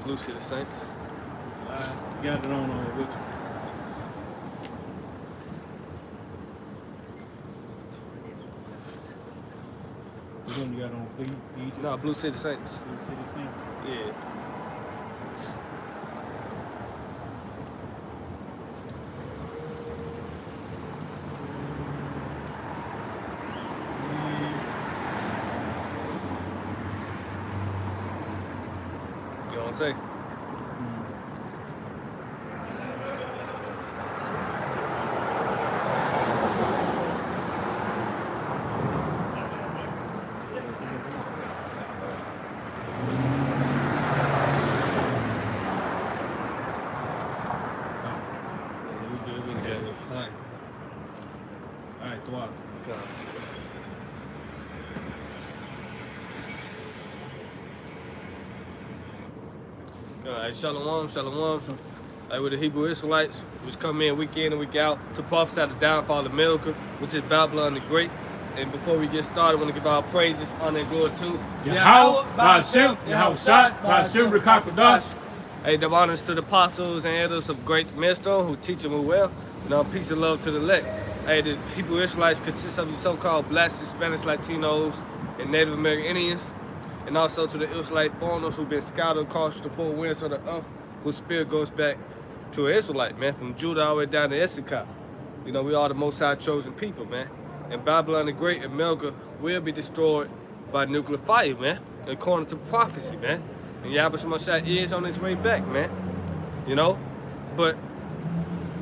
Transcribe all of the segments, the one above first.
Blue City Saints. You got it on with you. Which one you got on for Egypt? No, Blue City Saints. Blue City Saints. Yeah. You know what I'm saying? All right, throughout. Shalom, shalom. With the Hebrew Israelites, which come in week in and week out to prophesy the downfall of America, which is Babylon the Great. And before we get started, I want to give our praises, honor, and glory to Yahweh, Ba'ashem, Yahushua, Ba'ashem, Rekakodash. Hey, the honors to the apostles and elders of great millstone who teach them well. Peace and love to the elect. Hey, the Hebrew Israelites consist of the so-called blacks, Hispanics, Latinos, and Native American Indians. And also to the Israelite foreigners who've been scattered across the four winds of the earth, whose spirit goes back to an Israelite, man, from Judah all the way down to Issachar. We are the Most High chosen people, man. And Babylon the Great, America, will be destroyed by nuclear fire, man, according to prophecy, man. And Yahweh Shemashah is on his way back, man. But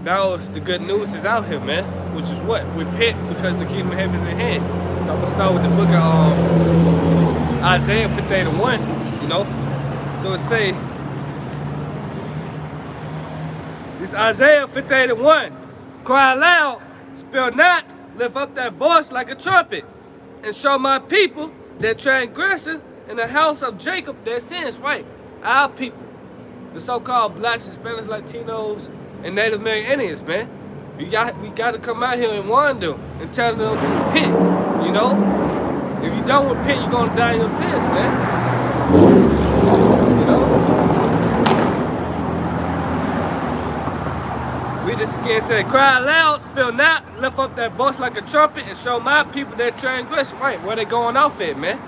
now the good news is out here, man, which is what? Repent because the kingdom of heaven is at hand. So I'm going to start with the book of Isaiah 58:1, So it say, this Isaiah 58:1, cry aloud, spare not, lift up that voice like a trumpet, and show my people their transgression in the house of Jacob their sins, right? Our people, the so-called blacks, Hispanics, Latinos, and Native American Indians, man. We got to come out here and warn them and tell them to repent, If you don't repent, you're going to die in your sins, man. Read this again, say, cry aloud, spare not, lift up that voice like a trumpet, and show my people their transgression. Right, where they going off at, man?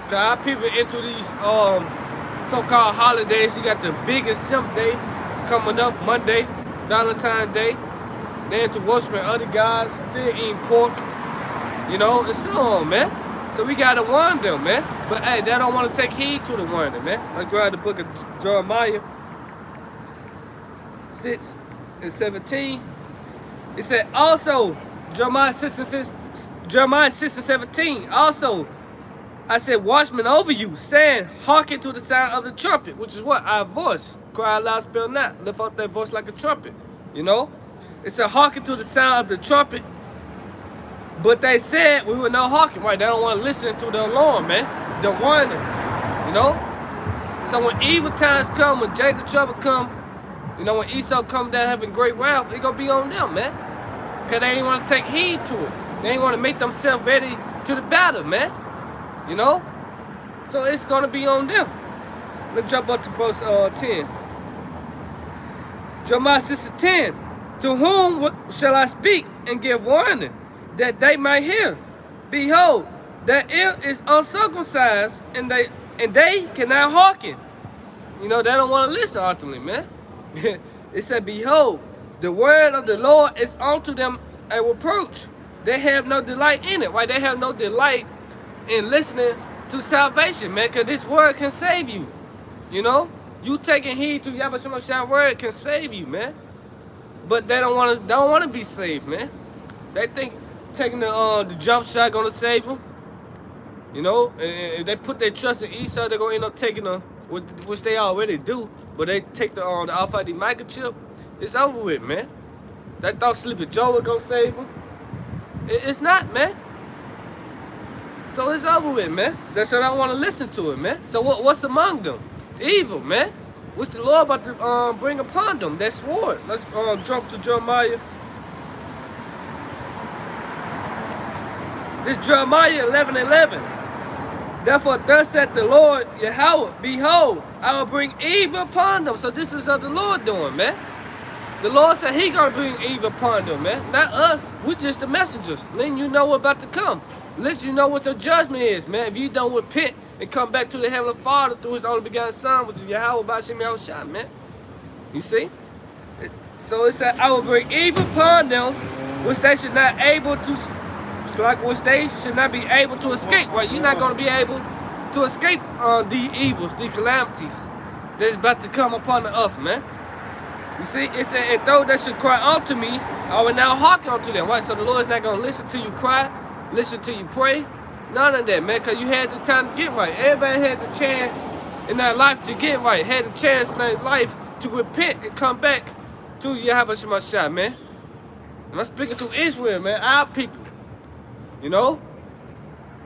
Because our people into these so-called holidays. You got the biggest simp day coming up, Monday, Valentine's Day. They into worshiping other gods, still eating pork, and so on, man. So we gotta warn them, man. But hey, they don't want to take heed to the warning, man. Let's grab the book of Jeremiah 6:17. It said, also, Jeremiah 6:17. Also, I said, watchmen over you, saying, hearken to the sound of the trumpet, which is what? Our voice. Cry aloud, spare not. Lift up that voice like a trumpet. It said, hearken to the sound of the trumpet. But they said we would not hearken, right? They don't want to listen to the alarm, man. The warning, So when evil times come, when Jacob trouble come, when Esau come down having great wrath, it gonna be on them, man. Because they ain't want to take heed to it. They ain't want to make themselves ready to the battle, man. So it's gonna be on them. Let's jump up to verse 10. Jeremiah 6:10. To whom shall I speak and give warning, that they might hear? Behold, their ear is uncircumcised, and they cannot hearken. They don't want to listen ultimately, man. It said, behold, the word of the Lord is unto them a reproach. They have no delight in it, right? They have no delight in listening to salvation, man, because this word can save you. You taking heed to Yahweh Shemashah's word can save you, man. But they don't want to be saved, man. They think taking the jump shot gonna save them. If they put their trust in Esau, they're gonna end up taking which they already do. But they take the Alpha D microchip. It's over with, man. They thought Sleepy Joe was gonna save them. It's not, man. So it's over with, man. That's why I don't want to listen to it, man. So what's among them? Evil, man. What's the Lord about to bring upon them? That sword. Let's jump to Jeremiah. This Jeremiah 11:11. Therefore, thus saith the Lord Yahweh, behold, I will bring evil upon them. So this is what the Lord doing, man. The Lord said he gonna bring evil upon them, man. Not us. We're just the messengers. Letting you know what's about to come. Let you know what your judgment is, man. If you don't repent and come back to the Heavenly Father through his only begotten Son, which is Yahweh B'Shem Yahushua, man. You see? So it said, I will bring evil upon them, which they should not able to, which they should not be able to escape. Right? You're not going to be able to escape the evils, the calamities that is about to come upon the earth, man. You see, it said, and though they should cry unto me, I will now hearken unto them. Right? So the Lord is not going to listen to you cry, listen to you pray. None of that, man, because you had the time to get right. Everybody had the chance in their life to get right. Had the chance in their life to repent and come back to Yahweh Shemashah, man. And I'm speaking to Israel, man, our people. You know?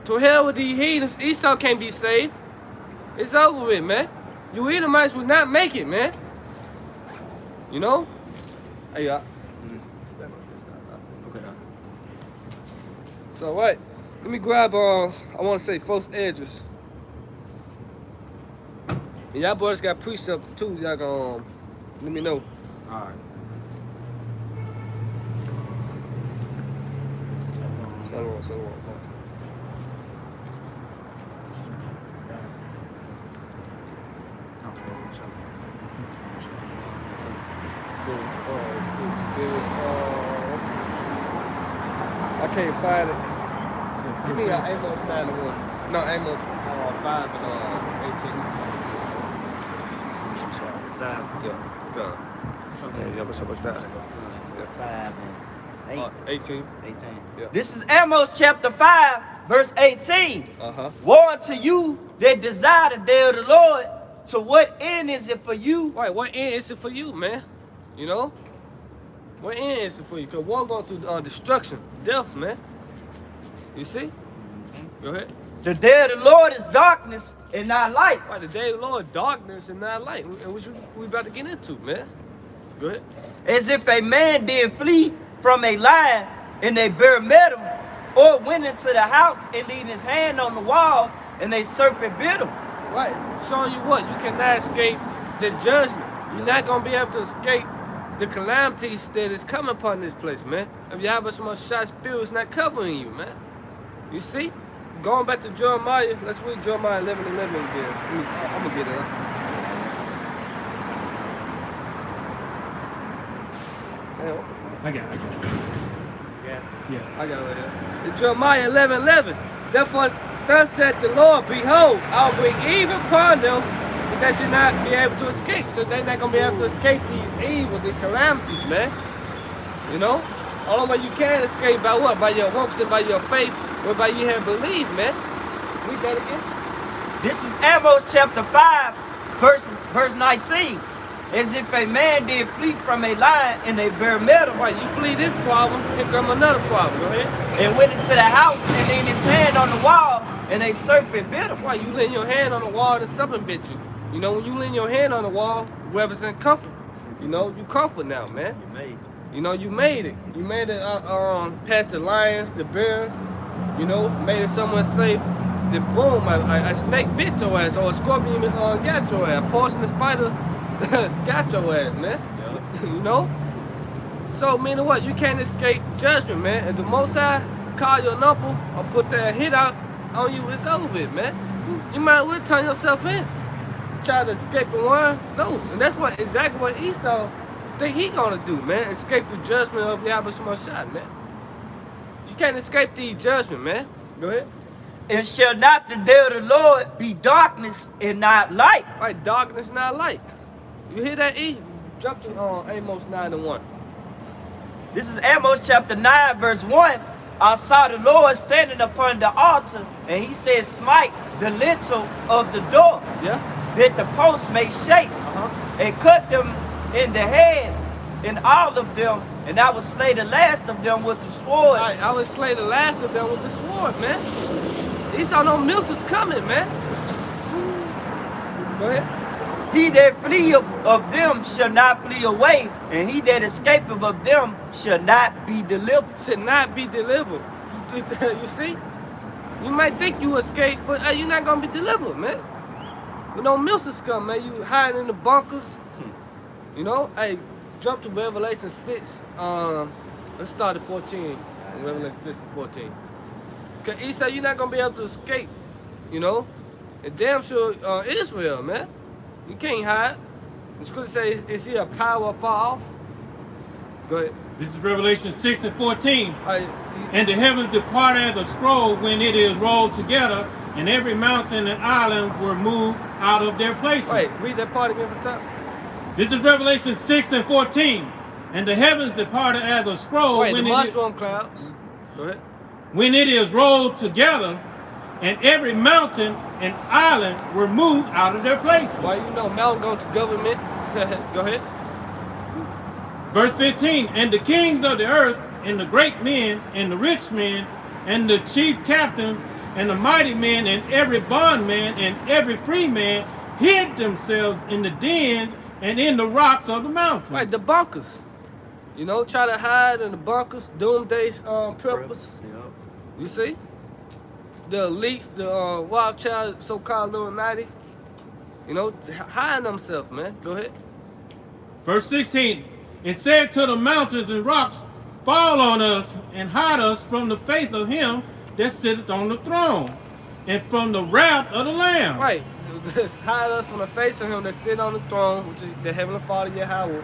To hell with the heathens. Esau can't be saved. It's over with, man. You Edomites will not make it, man. You know? Hey, y'all. Okay. So, what? Let me grab, I want to say false edges. And y'all boys got precept too. Y'all gonna let me know. Alright. So let's see. I can't find it. Give me Amos 9:1. No, Amos 5 and 18. Yeah, go. Yeah, what's up with that? 5 and 8. 18. 18. Yeah. This is Amos chapter 5, verse 18. Woe unto you that desire the day of the Lord. To what end is it for you? Right, what end is it for you, man? You know? What end is it for you? Because we're going through destruction, death, man. You see? Go ahead. The day of the Lord is darkness and not light. Right, the day of the Lord, darkness and not light. Which we about to get into, man. Go ahead. As if a man did flee from a lion and they bare met him, or went into the house and leaned his hand on the wall and a serpent bit him. Right, showing you what? You cannot escape the judgment. You're not going to be able to escape the calamities that is coming upon this place, man. If you have so much shot spirit, it's not covering you, man. You see? Going back to Jeremiah, let's read Jeremiah 11:11 again. I'm going to get it up. Man, what the fuck? I got it. Yeah. I got it right here. It's Jeremiah 11:11. Therefore, thus said the Lord, behold, I'll bring evil upon them, but they should not be able to escape. So they're not going to be able to escape these evils, these calamities, man. You know? Only way you can escape by what? By your works and by your faith, or by you have believed, man. Read that again. This is Amos chapter 5, verse 19. As if a man did flee from a lion and they bare met him. Right, you flee this problem, here come another problem. Go ahead. And went into the house and leaned his hand on the wall and a serpent bit him. Right, you lean your hand on the wall and something bit you. You know, when you lean your hand on the wall, represent comfort. You know, you comfort now, man. You made it. You know, you made it. You made it past the lions, the bear, you know, made it somewhere safe. Then boom, a snake bit your ass, or a scorpion got your ass. A poisonous spider got your ass, man. Yep. You know? So, meaning what? You can't escape judgment, man. If the Most High call your number or put that hit out on you, it's over with, man. You might as well turn yourself in. Try to escape and run. No. And that's exactly what Esau think he gonna do, man. Escape the judgment of Yahweh Shemashah, man. You can't escape these judgment, man. Go ahead. And shall not the day of the Lord be darkness and not light? Right, darkness, not light. You hear that, E? Jump to Amos 9:1. This is Amos chapter 9, verse 1. I saw the Lord standing upon the altar, and he said, smite the lintel of the door, Yeah? that the posts may shake, and cut them in the head, and all of them, and I will slay the last of them with the sword. Right, I would slay the last of them with the sword, man. Esau no mills is coming, man. Go ahead. He that flee of them shall not flee away, and he that escapeth of them shall not be delivered. Should not be delivered. You see? You might think you escaped, but hey, you're not gonna be delivered, man. You know, Milson scum, man. You hiding in the bunkers. You know, hey, jump to Revelation 6. Let's start at 14. Revelation 6 and 14. Cause he said you're not gonna be able to escape. You know, and damn sure Israel, man. You can't hide. The scripture says, "Is he a power far off?" Go ahead. This is Revelation 6 and 14. Hey, And the heavens departed as a scroll when it is rolled together, and every mountain and island were moved out of their places. wait, read that part again from top. This is Revelation 6 and 14. And the heavens departed as a scroll Wait, the when mushroom clouds. Go ahead. when it is rolled together, and every mountain and island were moved out of their places. Why you know mountain going to government? Go ahead. Verse 15, and the kings of the earth, and the great men, and the rich men, and the chief captains, and the mighty men, and every bondman, and every free man, hid themselves in the dens and in the rocks of the mountains. Right, the bunkers. You know, try to hide in the bunkers, doomsday purpose. You see? The elites, the wild child, so-called Illuminati. You know, hiding themselves, man. Go ahead. Verse 16, it said to the mountains and rocks, fall on us and hide us from the face of him that sitteth on the throne, and from the wrath of the Lamb. Right. Just hide us from the face of him that sit on the throne, which is the Heavenly Father, Yahweh.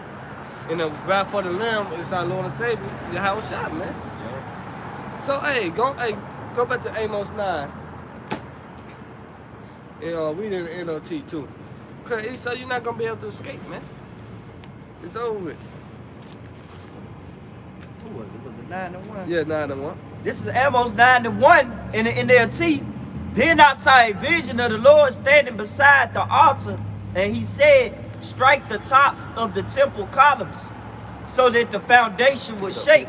And the wrath of the Lamb is our Lord and Savior, Yahweh Shah, man. So, hey, go back to Amos 9. And read it in NLT too. Okay, so you're not gonna be able to escape, man. It's over with. Who was it? Was it 9 and 1? Yeah, 9 and 1. This is Amos 9 and 1 in the NLT. Then I saw a vision of the Lord standing beside the altar, and he said, strike the tops of the temple columns, so that the foundation would shake.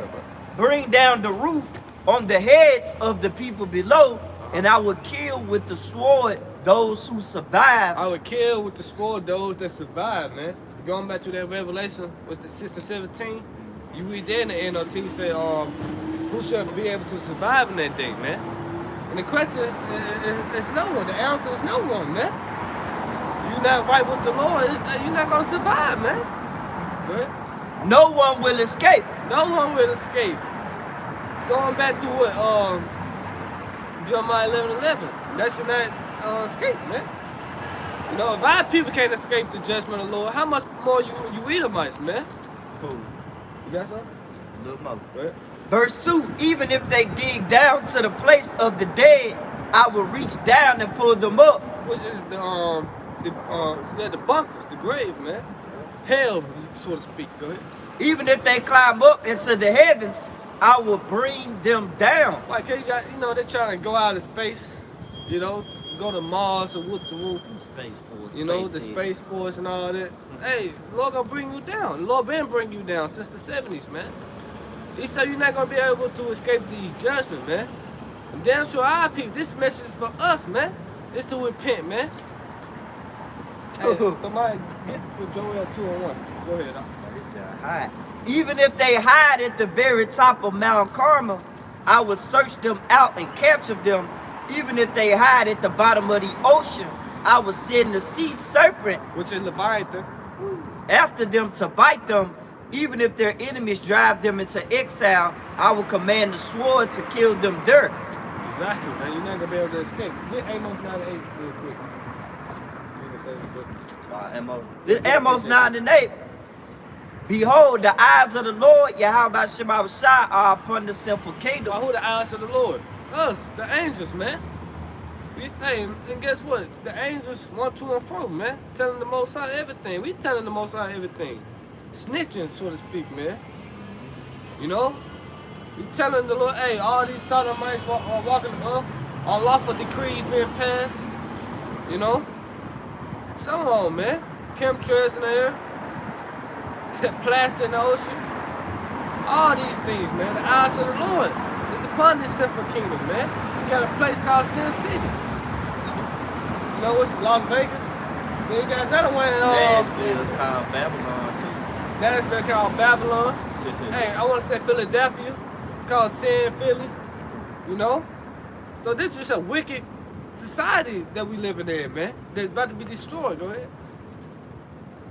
Bring down the roof on the heads of the people below, and I will kill with the sword those who survive. I would kill with the sword those that survive, man. Going back to that Revelation, what's the 6 and 17? You read there in the NLT, say, who shall be able to survive in that day, man? And the question is no one. The answer is no one, man. You're not right with the Lord, you're not going to survive, man. Go ahead. No one will escape. No one will escape. Going back to what Jeremiah 11:11. That should not escape, man. You know, if our people can't escape the judgment of the Lord, how much more you Edomites, man? Who? You got something? A little more. Right. Verse 2, even if they dig down to the place of the dead, I will reach down and pull them up. Which is the bunkers, the grave, man. Hell, so to speak. Go ahead. Even if they climb up into the heavens, I will bring them down. Like, you know, they're trying to go out of space, you know, go to Mars or whoop the whoop. Space Force. You know, the Space Force and all that. Hey, the Lord gonna bring you down. The Lord been bring you down since the 70s, man. He said you're not gonna be able to escape these judgments, man. And damn sure our people, this message is for us, man. It's to repent, man. Hey, somebody get with Joel 2 and 1. Go ahead. Even if they hide at the very top of Mount Carmel, I will search them out and capture them. Even if they hide at the bottom of the ocean, I will send the sea serpent, which is Leviathan, after them to bite them. Even if their enemies drive them into exile, I will command the sword to kill them there. Exactly, man. You're not gonna be able to escape. Get Amos 9:8 real quick. Amos 9 and 8. Behold, the eyes of the Lord, Yahweh Shema Shai, are upon the sinful kingdom. Who the eyes of the Lord? Us, the angels, man. Hey, and guess what? The angels want to and fro, man. Telling the Most High everything. We telling the Most High everything. Snitching, so to speak, man. You know? We telling the Lord, hey, all these sodomites are walking the earth, all lawful decrees being passed. You know? So on, man. Chemtrails in the air. Plastic in the ocean. All these things, man. The eyes of the Lord is upon this sinful kingdom, man. We got a place called Sin City. You know what's Las Vegas? Then you got another one in Nashville called Babylon, too. Nashville called Babylon. Hey, I want to say Philadelphia called Sin Philly. You know? So this is a wicked society that we living in, man. That's about to be destroyed. Go ahead.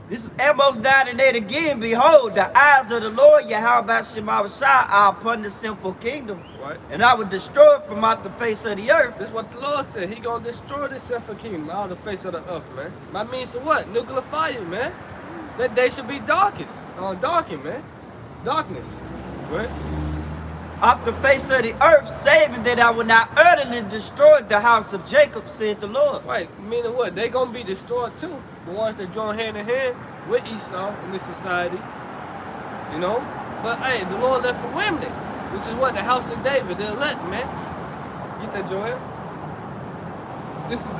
This is Amos 9 and 8 again. Behold, the eyes of the Lord Yahweh Shemawashah are upon the sinful kingdom. Right. And I will destroy it from out the face of the earth. This is what the Lord said. He gonna destroy this sinful kingdom out of the face of the earth, man. That means what? Nuclear fire, man. That day should be darkest. Darkened, man. Darkness. Right? Off the face of the earth, saving that I will not utterly destroy the house of Jacob, said the Lord. Right. Meaning what? They gonna be destroyed too. The ones that join hand in hand with Esau in this society. You know? But hey, the Lord left a remnant, which is what? The house of David, the elect, man. Get that, Joel? This is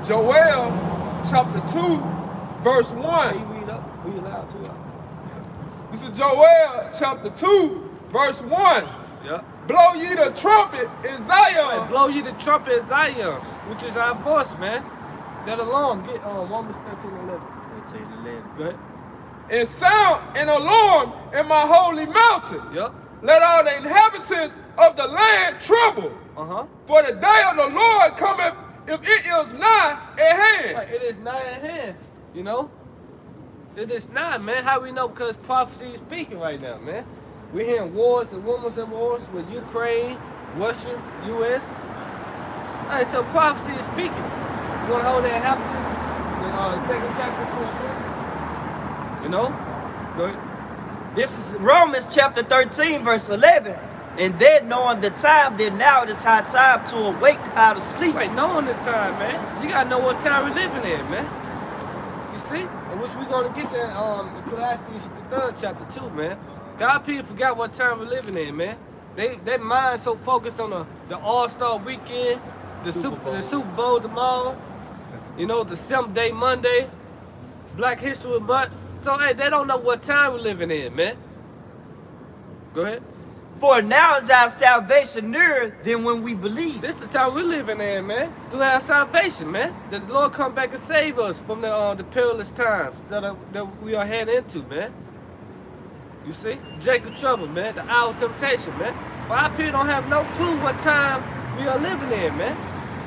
Joel chapter 2, verse 1. Hey, you read up. Read loud too. This is Joel chapter 2, verse 1. Yep. Blow ye the trumpet in Zion. Right, blow ye the trumpet in Zion, which is our voice, man. That alone. Get Romans 13 and 11. 13 and 11. Go ahead. And sound an alarm in my holy mountain. Yep. Let all the inhabitants of the land tremble. For the day of the Lord cometh, if it is nigh at hand. Right, it is nigh at hand, you know? It is not, man. How we know? Because prophecy is speaking right now, man. We're hearing wars and rumors of wars with Ukraine, Russia, U.S. Hey, so prophecy is speaking. You want to hold that happening? The 2nd chapter 2 and 3? You know? Go ahead. This is Romans chapter 13, verse 11. And then knowing the time, then now it is high time to awake out of sleep. Right, knowing the time, man. You got to know what time we're living in, man. You see? And which we're going to get there Ecclesiastes the 3rd chapter 2, man. God, people forgot what time we're living in, man. Their mind so focused on the All-Star weekend, the Super Bowl tomorrow, you know, the 7th day Monday, Black History Month. So, hey, they don't know what time we're living in, man. Go ahead. For now is our salvation nearer than when we believe. This the time we're living in, man. To have salvation, man. That the Lord come back and save us from the perilous times that we are heading into, man. You see? Jacob trouble, man. The hour of temptation, man. But our people don't have no clue what time we are living in, man.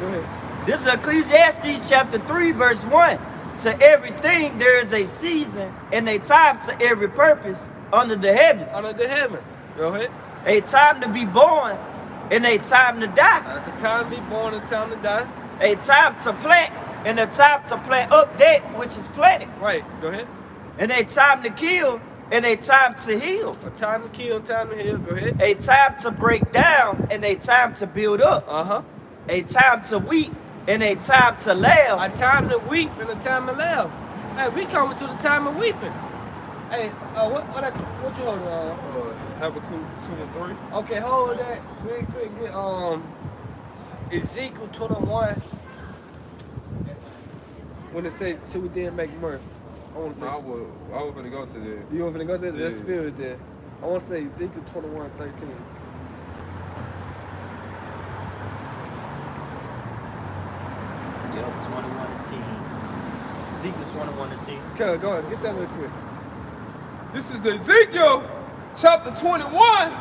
Go ahead. This is Ecclesiastes chapter 3, verse 1. To everything there is a season and a time to every purpose under the heavens. Under the heavens. Go ahead. A time to be born and a time to die. The time to be born and time to die. A time to plant and a time to plant up that which is planted. Right. Go ahead. And a time to kill and a time to heal. A time to kill and time to heal. Go ahead. A time to break down and a time to build up. A time to weep and a time to laugh. A time to weep and a time to laugh. Hey, we coming to the time of weeping. Hey, what you holding on? Habakkuk 2 and 3. Okay, hold that real quick. Get Ezekiel 21. When it say till we did make mirth. I want to say. I was gonna go to that. You want to go to that? Yeah. That spirit there. I want to say Ezekiel 21:13. Yep, 21 and 10. Ezekiel 21 and 10. Okay, go ahead. Get that real quick. This is Ezekiel chapter 21,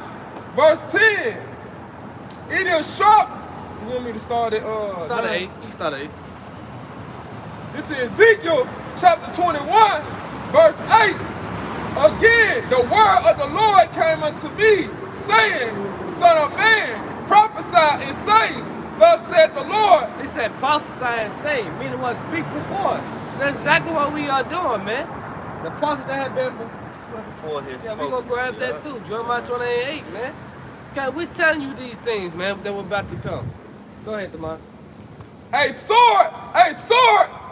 verse 10. It is sharp. You want me to start at Start at 9? 8. You can start at 8. This is Ezekiel chapter 21, verse 8. Again, the word of the Lord came unto me, saying, Son of man, prophesy and say, Thus said the Lord. He said prophesy and say, meaning what? Speak before. That's exactly what we are doing, man. The prophets that have been Before his yeah, we're going to grab that too. Jeremiah 28:8, man. Okay, we're telling you these things, man, that we're about to come. Go ahead, Tamar. A sword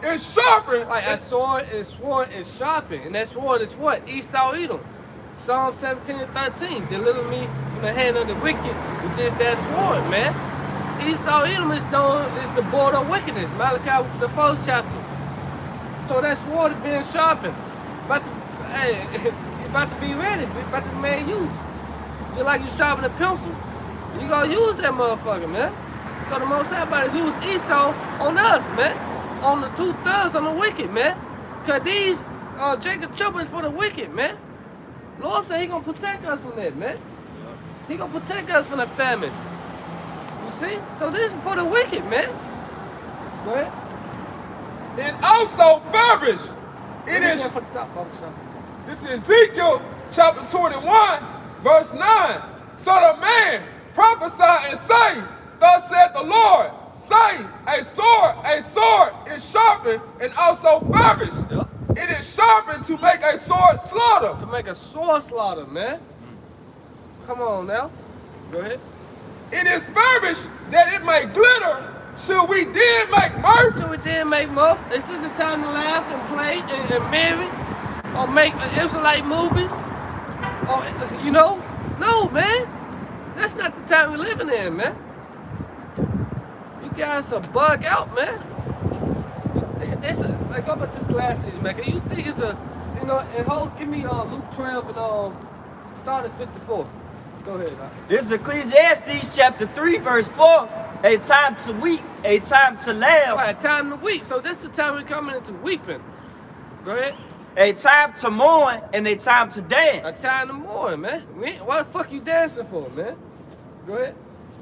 is sharpened. Right, a sword is sharpened. And that sword is what? Esau Edom. Psalm 17 and 13. Deliver me from the hand of the wicked, which is that sword, man. Esau Edom is known as the border of wickedness. Malachi, the 1st chapter. So that sword is being sharpened. About to be ready, about to be made use. Just like you sharpen a pencil, you gonna use that motherfucker, man. So the Most High about to use Esau on us, man. On the 2/3 on the wicked, man. Cause these Jacob troubles for the wicked, man. Lord said he gonna protect us from that, man. He gonna protect us from the famine. You See? So this is for the wicked, man. Go ahead. And also furbish. It is. For the top box, son. This is Ezekiel chapter 21, verse 9. Son of man, prophesy and say, thus said the Lord, say, a sword is sharpened and also furbish. Yep. It is sharpened to make a sword slaughter. To make a sword slaughter, man. Come on now. Go ahead. It is furbished that it may glitter. Should we then make mirth? So we did make muff. Is this the time to laugh and play and marry? Or make Israelite movies? Or, you know? No, man. That's not the time we're living in, man. You guys are bug out, man. It's a, like, go back to Ecclesiastes, man. You think it's a, you know, and hold, give me Luke 12 and start at 54. Go ahead, man. This is Ecclesiastes chapter 3, verse 4. A time to weep, a time to laugh. Right, time to weep. So this is the time we're coming into weeping. Go ahead. A time to mourn and a time to A dance. time to mourn, man. What the fuck you dancing for, man? Go ahead.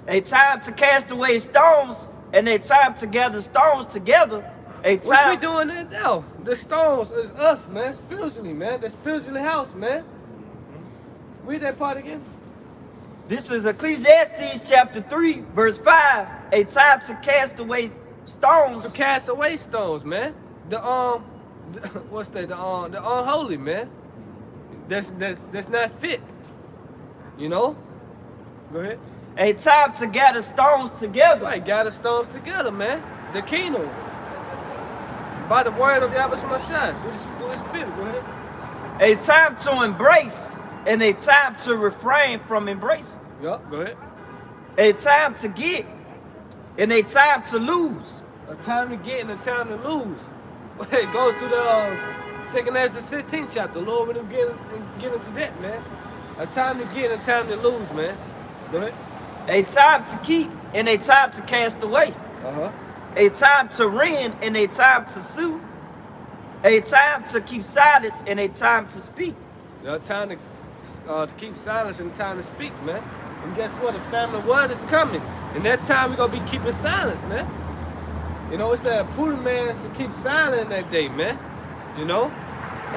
A time to cast away stones and a time to gather stones together. A What's we time. doing that now? The stones is us, man. Spiritually, man. The spiritually house, man. Read that part again. This is Ecclesiastes chapter 3, verse 5. A time to cast away stones. To cast away stones, man. What's that? The unholy, man. That's not fit. You know? Go ahead. A time to gather stones together. Right, gather stones together, man. The kingdom. By the word of Yahweh Shemashah. Through the spirit. Go ahead. A time to embrace and a time to refrain from embracing. Yup, go ahead. A time to get and a time to lose. A time to get and a time to lose. Wait, go to the 2nd Ezra 16 chapter. Lord, we don't get into that, man. A time to get and a time to lose, man. Go ahead. A time to keep and a time to cast away. Uh-huh. A time to rend and a time to sue. A time to keep silence and a time to speak. A time to keep silence and time to speak, man. And guess what? The family word is coming. And that time we're going to be keeping silence, man. You know, it said a prudent man should keep silent in that day, man. You know?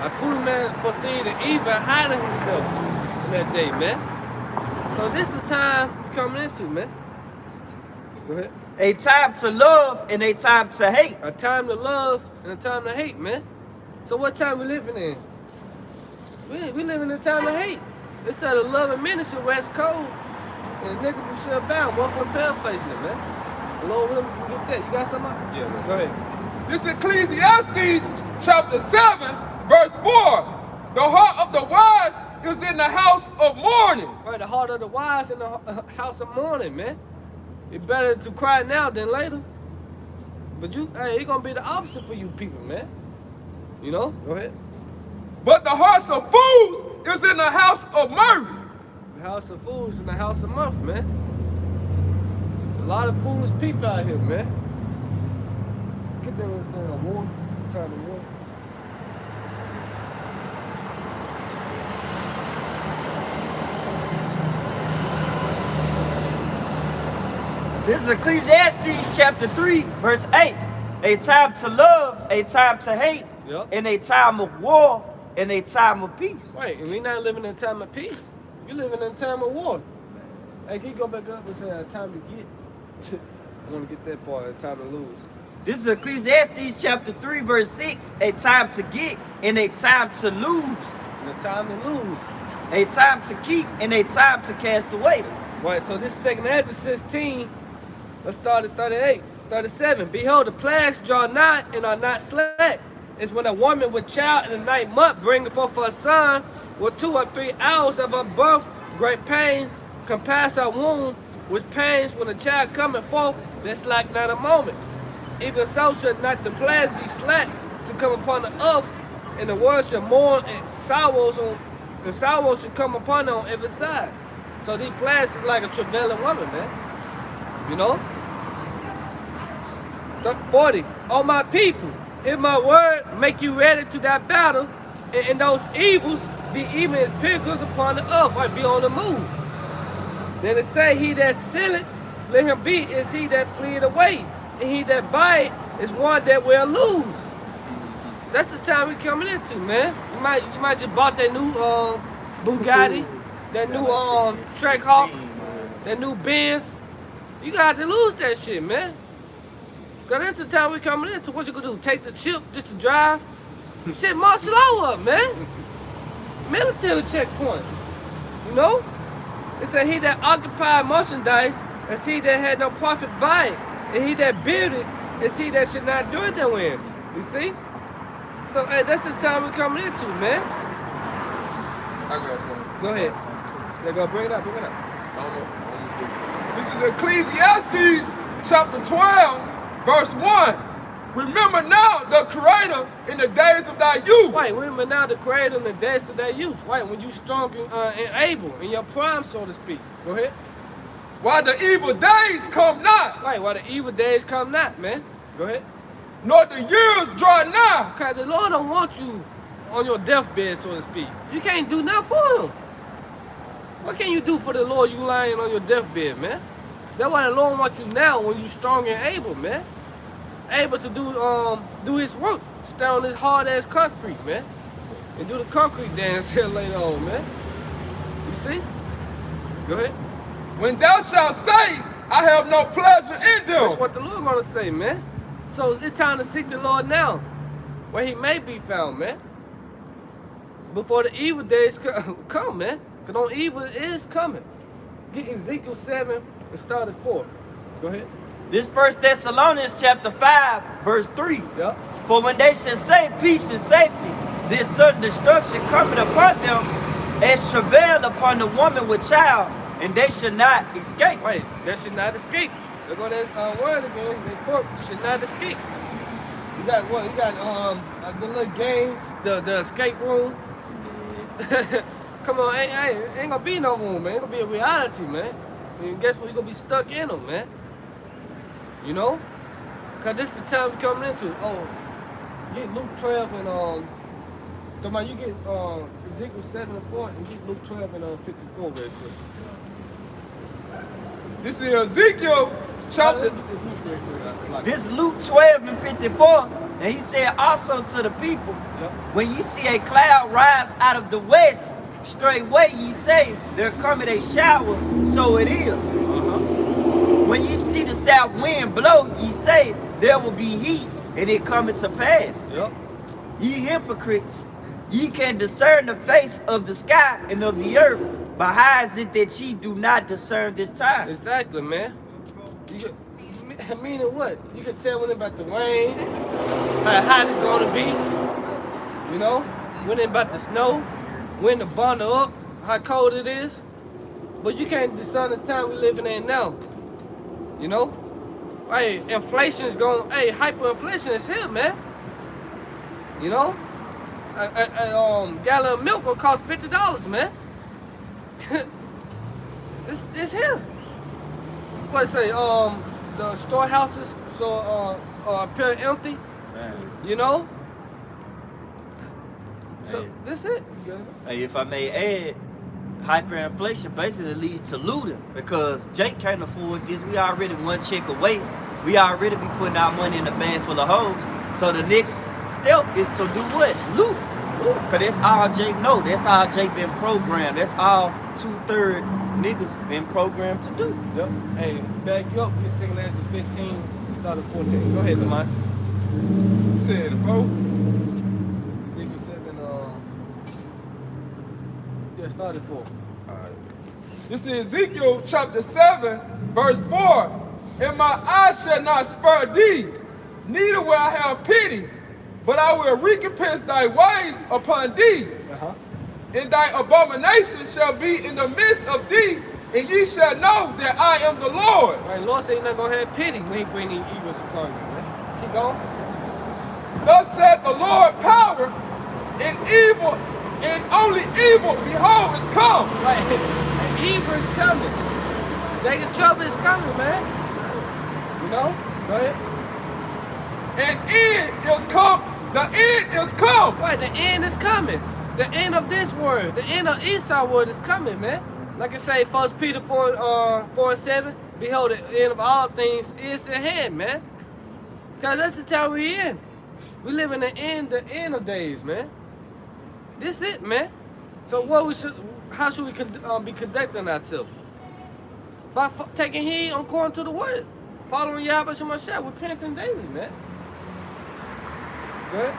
A prudent man foreseeing the evil and hiding himself in that day, man. So this is the time we're coming into, man. Go ahead. A time to love and a time to hate. A time to love and a time to hate, man. So what time we living in? We living in a time of hate. They said the love and ministry West Coast and niggas to shut down. One for paraphrasing it, man. Lord, we get that. You got something? Yeah, man. Go ahead. This is Ecclesiastes chapter 7, verse 4. The heart of the wise is in the house of mourning. Right, the heart of the wise in the house of mourning, man. It's better to cry now than later. But it's gonna be the opposite for you people, man. You know? Go ahead. But the hearts of fools is in the house of mirth. The house of fools in the house of mirth, man. A lot of foolish people out here, man. Get that what's saying, a war. It's time to war. This is Ecclesiastes chapter 3, verse 8. A time to love, a time to hate, Yep. and a time of war, and a time of peace. Right, and we're not living in a time of peace. We're living in a time of war. Hey, can you go back up and say a time to get? I want to get that part, a time to lose. This is Ecclesiastes chapter 3, verse 6. A time to get and a time to lose. And a time to lose. A time to keep and a time to cast away. Right, so this is 2nd Ezra 16. Let's start at 38, 37. Behold, the plagues draw nigh and are not slack. It's when a woman with child in the 9th month bringeth forth her son, with 2 or 3 hours of her birth, great pains compass her womb, with pains when the child cometh forth, that slack not a moment. Even so should not the plagues be slack to come upon the earth, and the world should mourn and sorrows should come upon her on every side. So these plagues is like a travailing woman, man. You know? 40. Oh my people, hear my word, make you ready to that battle, and those evils be even as pilgrims upon the earth, right? Be on the move. Then it say, he that sealeth let him be is he that fleeth away, and he that buyeth is one that will lose. That's the time we coming into, man. You might just bought that new Bugatti, that new Trackhawk, that new Benz. You got to lose that shit, man. Cause that's the time we coming into. What you gonna do? Take the chip just to drive? Shit, martial law up, man. Military checkpoints. You know? It said he that occupied merchandise is he that had no profit by it. And he that built it is he that should not do it therein. You see? So hey, that's the time we coming into, man. I got something. Go ahead. Yeah, go bring it up, bring it up. Let me see. This is Ecclesiastes chapter 12, verse 1. Remember now the Creator in the days of thy youth. Right, remember now the Creator in the days of thy youth. Right, when you strong and able, in your prime, so to speak. Go ahead. While the evil days come not. Right, while the evil days come not, man. Go ahead. Nor the years draw nigh. Okay, the Lord don't want you on your deathbed, so to speak. You can't do nothing for him. What can you do for the Lord you lying on your deathbed, man? That's why the Lord wants you now when you strong and able, man. Able to do his work. Stay on this hard ass concrete, man. And do the concrete dance here later on, man. You see? Go ahead. When thou shalt say, I have no pleasure in them. That's what the Lord gonna say, man. So it's time to seek the Lord now, where he may be found, man. Before the evil days come, man. Because on evil is coming. Get Ezekiel 7 and start at 4. Go ahead. This 1 Thessalonians chapter 5, verse 3. Yep. For when they shall say peace and safety, this sudden destruction coming upon them as travail upon the woman with child, and they should not escape. Right, they should not escape. There go that word again. They quote, you should not escape. You got what? You got the little games, the escape room. Come on, ain't gonna be no room, man. Ain't gonna be a reality, man. And guess what? You're gonna be stuck in them, man. You know? Cause this is the time we're coming into. Oh, get Luke 12 and come on, you get Ezekiel 7 and 4 and get Luke 12 and 54 real quick. This is Ezekiel chapter. This Luke 12 and 54, and he said also to the people, Yep. when ye see a cloud rise out of the west, straightway ye say, there cometh a shower, so it is. When ye see the south wind blow, ye say, there will be heat, and it cometh to pass. Yep. Ye hypocrites, ye can discern the face of the sky and of the earth, but how is it that ye do not discern this time? Exactly, man. Meaning what? You can tell when it's about to rain, how hot it's gonna be. You know, when it's about to snow, when to bundle up, how cold it is. But you can't discern the time we living in now. You know? Hey, inflation is going, hey, hyperinflation is here, man. You know? A gallon of milk will cost $50, man. it's here. What I say, the storehouses appear empty, you know? So Hey. this it. Hey, if I may add, hyperinflation basically leads to looting because Jake can't afford this. We already one check away. We already be putting our money in a bag full of hoes. So the next step is to do what? Loot. Cause that's all Jake know. That's all Jake been programmed. That's all 2/3 niggas been programmed to do. Yep. Hey, back you up. Get 2 Corinthians 15, start at 14. Go ahead, Lamont. You said the 4. Ezekiel 7, yeah, start at 4. This is Ezekiel chapter 7, verse 4. And my eyes shall not spare thee, neither will I have pity, but I will recompense thy ways upon thee. And thy abomination shall be in the midst of thee, and ye shall know that I am the Lord. Right, Lord said he's not gonna have pity when he bring these evils upon you, man. Keep going. Thus said the Lord power, and evil, and only evil, behold, is come. Right, evil is coming. Jacob trouble is coming, man. You know? Go ahead. And end is come. The end is come. Right, the end is coming. The end of this word, the end of Esau word is coming, man. Like I say, 1 Peter 4 and 7, behold, the end of all things is at hand, man. Cause that's the time we in. We live in the end of days, man. This it, man. So how should we be conducting ourselves? By taking heed according to the word, following Yahweh Shemashah, repenting daily, man. Go ahead.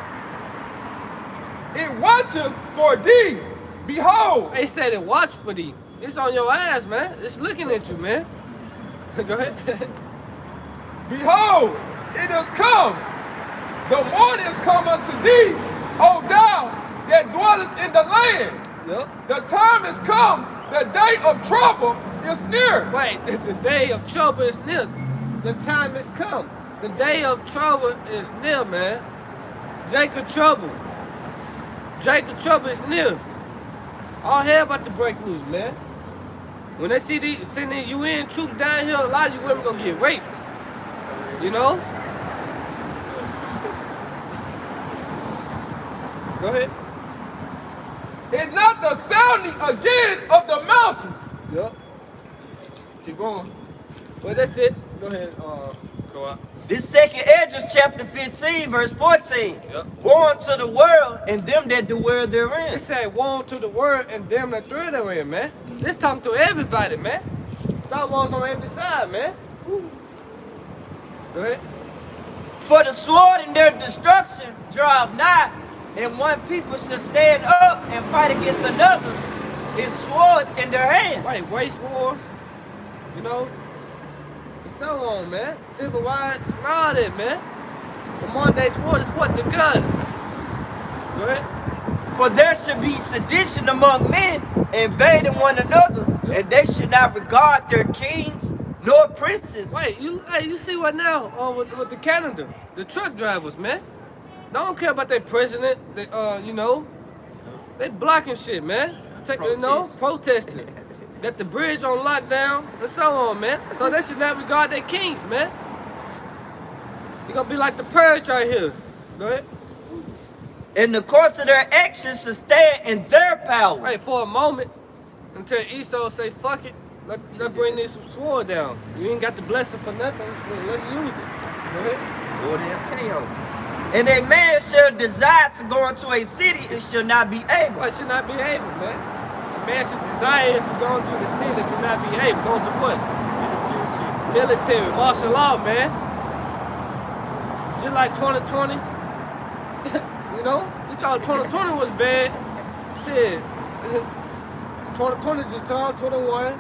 It watcheth for thee. Behold. They said it watch for thee. It's on your ass, man. It's looking at you, man. Go ahead. Behold, it is come. The morning is come unto thee, O thou that dwellest in the land. Yep. The time is come. The day of trouble is near. Wait, the day of trouble is near. The time is come. The day of trouble is near, man. Jacob trouble. Jacob trouble is near. All hell about to break loose, man. When they sending these UN troops down here, a lot of you women gonna get raped. You know? Go ahead. And not the sounding again of the mountains. Yep. Keep going. Well, that's it. Go ahead, go out. This second Ezra chapter 15, verse 14. Yep. Woe unto the world and them that dwell therein. It said, woe to the word and them that threw them in, man. This talking to everybody, man. Someone's on every side, man. Woo. Go ahead. For the sword in their destruction draweth nigh, and one people shall stand up and fight against another, with swords in their hands. Right, race wars, you know, and so on, man. Civil rights and all that, man. The Monday sword is what? The gun. Go ahead. For there should be sedition among men, invading one another, and they should not regard their kings nor princes. Wait, you see what now with the Canada, the truck drivers, man. They don't care about their president. They, you know, they blocking shit, man. Protesting. Got the bridge on lockdown and so on, man. So they should not regard their kings, man. You gonna be like the purge right here. Go ahead. In the course of their actions should stand in their power. Right, for a moment, until Esau say, fuck it, let's bring this sword down. You ain't got the blessing for nothing, let's use it. Go ahead. Lord have chaos. And a man shall desire to go into a city and shall not be able. Well, it should not be able, man. A man should desire to go into the city, should not be able. Go into what? Military, martial law, man. Just like 2020. You know? You thought 2020 was bad. Shit. 2020 just turned 21.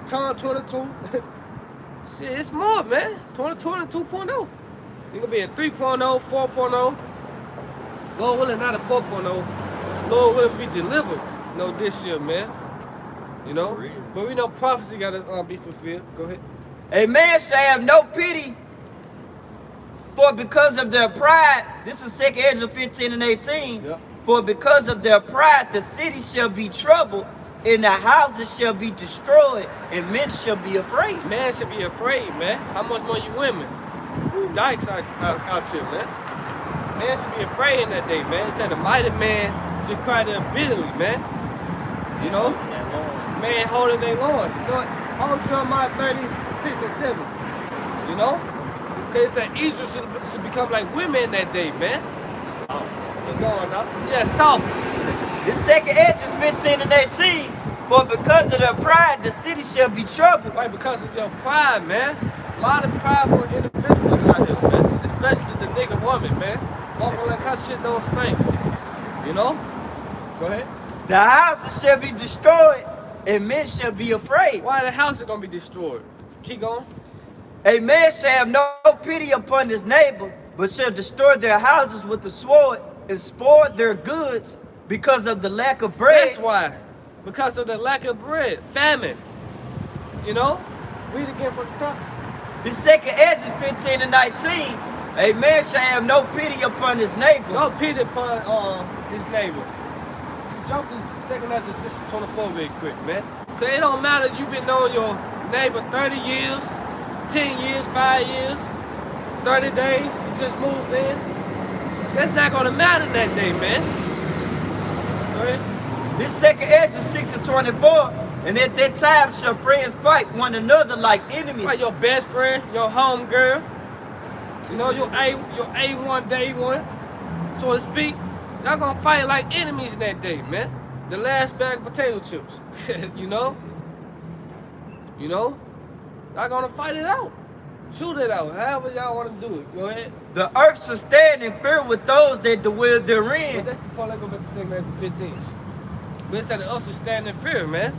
Turned 22. Shit, it's more, man. 2020 2.0. You're gonna be a 3.0, 4.0. Lord willing, not a 4.0. Lord willing, be delivered. No, this year, man. You know? But we know prophecy gotta be fulfilled. Go ahead. A man shall have no pity, for because of their pride, this is 2 Ezra 15 and 18. Yep. For because of their pride, the city shall be troubled, and the houses shall be destroyed, and men shall be afraid. Man should be afraid, man. How much more you women? Dykes out here, man. Man should be afraid in that day, man. It said the mighty man should cry to him bitterly, man. You know? Man holding their loins. You know what? Hold Jeremiah 36 and 7. You know? Because it said Israel should become like women in that day, man. Soft. Going up. Yeah, soft. The second Ezra 15 and 18. For because of their pride, the city shall be troubled. Right, because of your pride, man. A lot of prideful individuals out here, man. Especially the nigga woman, man. Walking like her shit don't stink. You know? Go ahead. The houses shall be destroyed, and men shall be afraid. Why the house is gonna be destroyed? Keep going. A man shall have no pity upon his neighbor, but shall destroy their houses with the sword and spoil their goods because of the lack of bread. That's why. Because of the lack of bread. Famine. You know? Read again from the top. The second Ezra 15 and 19. A man shall have no pity upon his neighbor. No pity upon his neighbor. Jump to 2 Ezra 6:24 real quick, man. Cause it don't matter if you been knowing your neighbor 30 years, 10 years, 5 years, 30 days, you just moved in. That's not gonna matter that day, man. Go ahead. This second Ezra 6 and 24. And at that time shall friends fight one another like enemies. Like your best friend, your home girl, you know, your A1 day one, so to speak. Y'all gonna fight like enemies in that day, man. The last bag of potato chips, you know? You know? Y'all gonna fight it out. Shoot it out, however y'all wanna do it. Go ahead. The earth shall stand in fear with those that dwell But therein. that's the part I go back to 2 Corinthians 15. But it said the earth should stand in fear, man.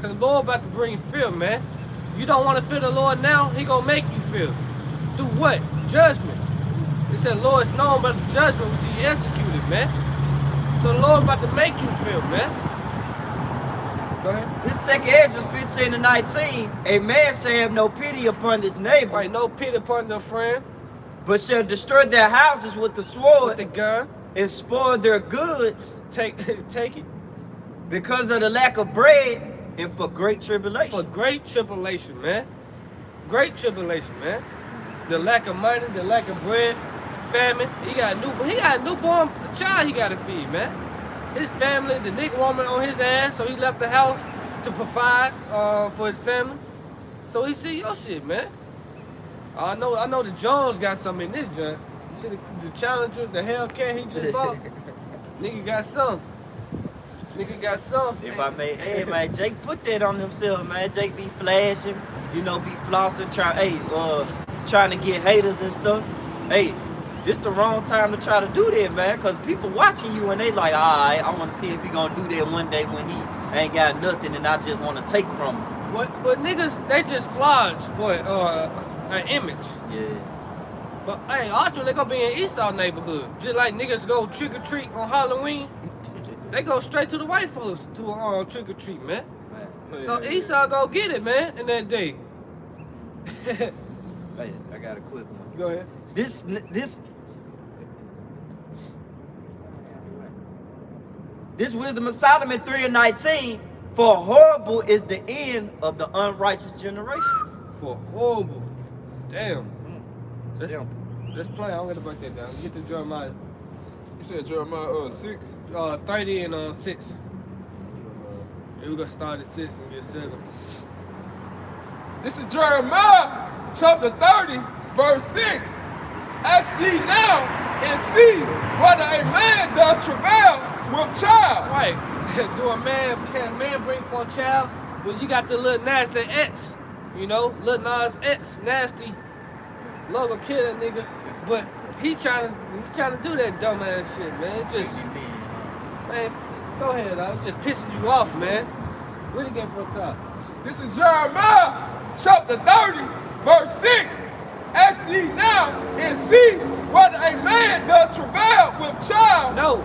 Cause the Lord about to bring fear, man. If you don't want to fear the Lord now, he gonna make you fear. Through what? Judgment. It said the Lord is known by the judgment which he executed, man. So the Lord about to make you fear, man. Go ahead. This 2 Corinthians 15 and 19. A man shall have no pity upon his neighbor, Right, no pity upon their friend but shall destroy their houses with the with sword the gun. and spoil their goods Take it. because of the lack of bread and for great tribulation. For great tribulation, man. Great tribulation, man. The lack of money, the lack of bread, famine. He got a newborn child he gotta feed, man. His family, the nigga woman on his ass, so he left the house to provide for his family. So he see your shit, man. I know the Jones got something in this joint. You see the Challenger, the Hellcat he just bought? Nigga got some. Nigga got some. If I may, hey man, Jake put that on himself, man. Jake be flashing, you know, be flossing, trying to get haters and stuff. Hey, this the wrong time to try to do that, man, cause people watching you and they like, alright, I want to see if he gonna do that one day when he ain't got nothing and I just want to take from him. But niggas, they just flogged for an image. Yeah. But hey, ultimately they gonna be in Esau neighborhood. Just like niggas go trick or treat on Halloween, they go straight to the white folks to trick or treat, man. So Esau go get it, man, in that day. Hey, I got a quick one. Go ahead. This wisdom of Solomon 3 and 19. For horrible is the end of the unrighteous generation. For horrible. Damn. Simple. Let's play. I'm gonna break that down. Get to Jeremiah. You said Jeremiah 6. 30 and 6. Yeah, we're gonna start at 6 and get 7. This is Jeremiah chapter 30, verse 6. Ask ye now and see whether a man does travail with child. Right. Can a man bring forth a child? Well, you got the little nasty X, you know, Lil Nas X, nasty. Logo kill that nigga, but he's trying to do that dumb ass shit, man. It just, man, go ahead, dog. Just pissing you off, man. What you get for a top? This is Jeremiah chapter 30, verse 6. Ask ye now and see whether a man does travail with child. No.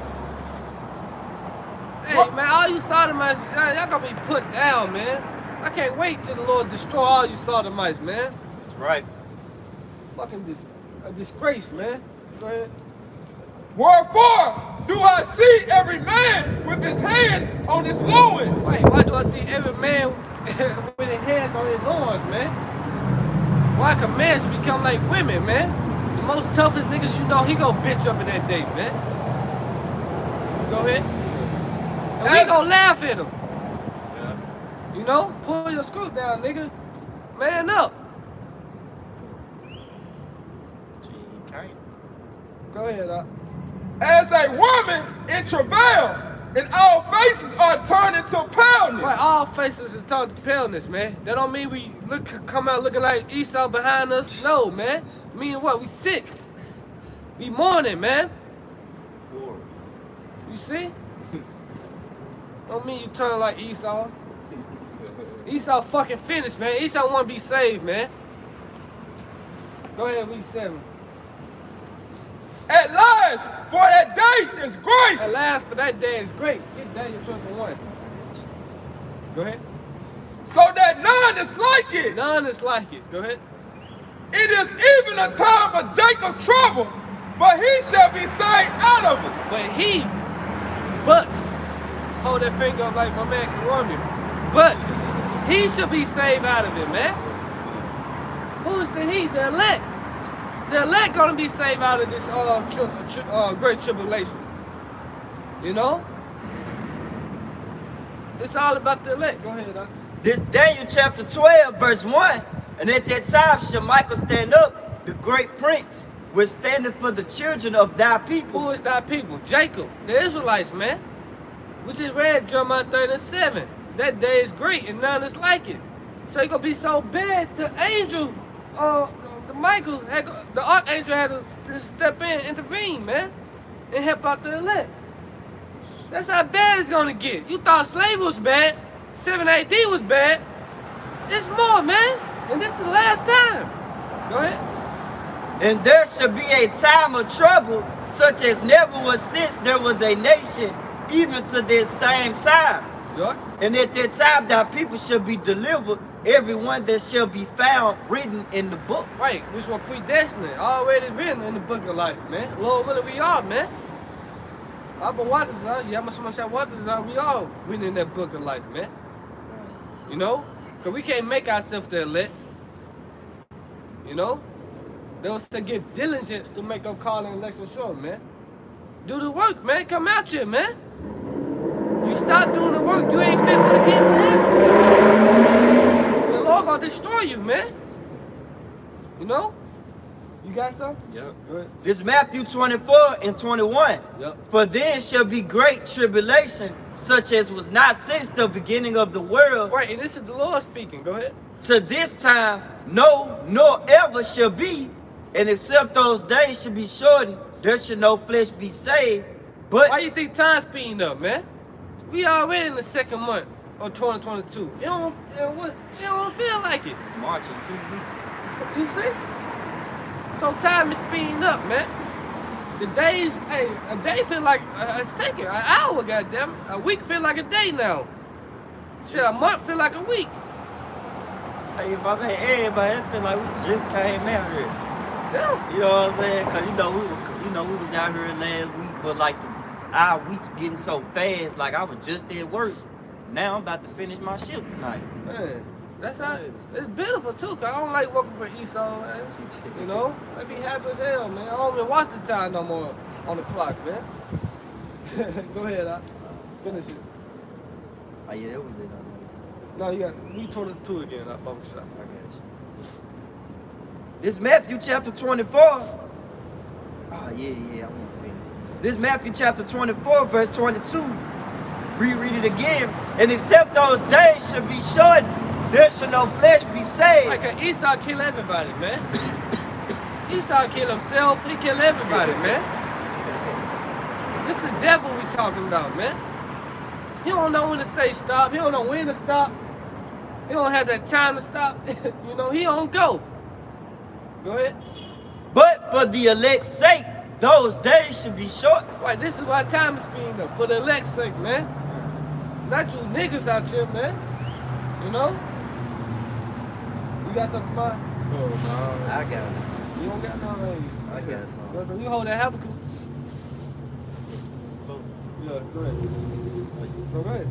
Hey, What? man, all you sodomites, y'all gonna be put down, man. I can't wait till the Lord destroy all you sodomites, man. That's right. Fucking a disgrace, man. Go ahead. Wherefore do I see every man with his hands on his loins? Wait, why do I see every man with his hands on his loins, man? Why can men become like women, man? The most toughest niggas you know, he go bitch up in that day, man. Go ahead. And we gonna laugh at him. You know? Pull your screw down, nigga. Man up. Go ahead, As a woman in travail, and all faces are turned into paleness. Right, all faces is turned to paleness, man. That don't mean we come out looking like Esau behind us. No, man. Meaning what? We sick. We mourning, man. You see? Don't mean you turn like Esau. Esau fucking finished, man. Esau want to be saved, man. Go ahead, read 7. At last, for that day is great. At last, for that day is great. Get Daniel 12:1. Go ahead. So that none is like it. None is like it. Go ahead. It is even a time of Jacob's trouble, but he shall be saved out of it. But hold that finger up like my man can warm you. But he should be saved out of it, man. Who's the he? The elect. The elect gonna be saved out of this great tribulation. You know? It's all about the elect. Go ahead, Doc. This Daniel chapter 12, verse 1. And at that time shall Michael stand up, the great prince, which standeth for the children of thy people. Who is thy people? Jacob, the Israelites, man. We just read Jeremiah 37. That day is great and none is like it. So it gonna be so bad. The angel, the Michael, the archangel had to step in, intervene, man, and help out the elect. That's how bad it's gonna get. You thought slavery was bad, 7 AD was bad. It's more, man, and this is the last time. Go ahead. And there shall be a time of trouble, such as never was since there was a nation, even to this same time. Yeah. And at that time thy people shall be delivered, every one that shall be found written in the book. Right, which was predestined, already written in the book of life, man. Lord willing, we are, man. We all written in that book of life, man. You know? Because we can't make ourselves the elect. You know? They will say give diligence to make up call and election sure, man. Do the work, man. Come out here, man. You stop doing the work, you ain't fit for the kingdom of heaven. The Lord gonna destroy you, man. You know? You got something? Yep. Go ahead. This Matthew 24 and 21. Yep. For then shall be great tribulation, such as was not since the beginning of the world. Right, and this is the Lord speaking. Go ahead. To this time, no, nor ever shall be. And except those days should be shortened, there shall no flesh be saved. But Why you think time's speeding up, man? We already in the second month of 2022. It don't feel like it. March in 2 weeks. You see? So time is speeding up, man. The days, hey, a day feel like a second, an hour, goddamn. A week feel like a day now. Shit, a month feel like a week. Hey, if I made everybody, it feel like we just came out here. Yeah. You know what I'm saying? Cause we was out here last week, but like our weeks getting so fast. Like I was just at work. Now I'm about to finish my shift tonight. Man, that's how it's beautiful too, cause I don't like working for Esau, man. You know? I be happy as hell, man. I don't even watch the time no more on the clock, man. Go ahead, finish it. Oh yeah, that was it. No, you got we 22 again, bubble shot. I got you. This Matthew chapter 24. Oh yeah, I want to finish. This Matthew chapter 24, verse 22. Reread it again. And except those days should be shortened, there shall no flesh be saved. Like Esau kill everybody, man. Esau kill himself, he kill everybody, man. This the devil we talking about, man. He don't know when to say stop. He don't know when to stop. He don't have that time to stop. You know, he don't go. Go ahead. But for the elect's sake, those days should be short. Right, this is why time is speeding up. For the elect's sake, man. Not you niggas out here, man. You know? You got something, man? Oh, no. I got it. You don't got no, man. I got something. So you hold that Habakkuk. Yeah, go ahead. Go ahead.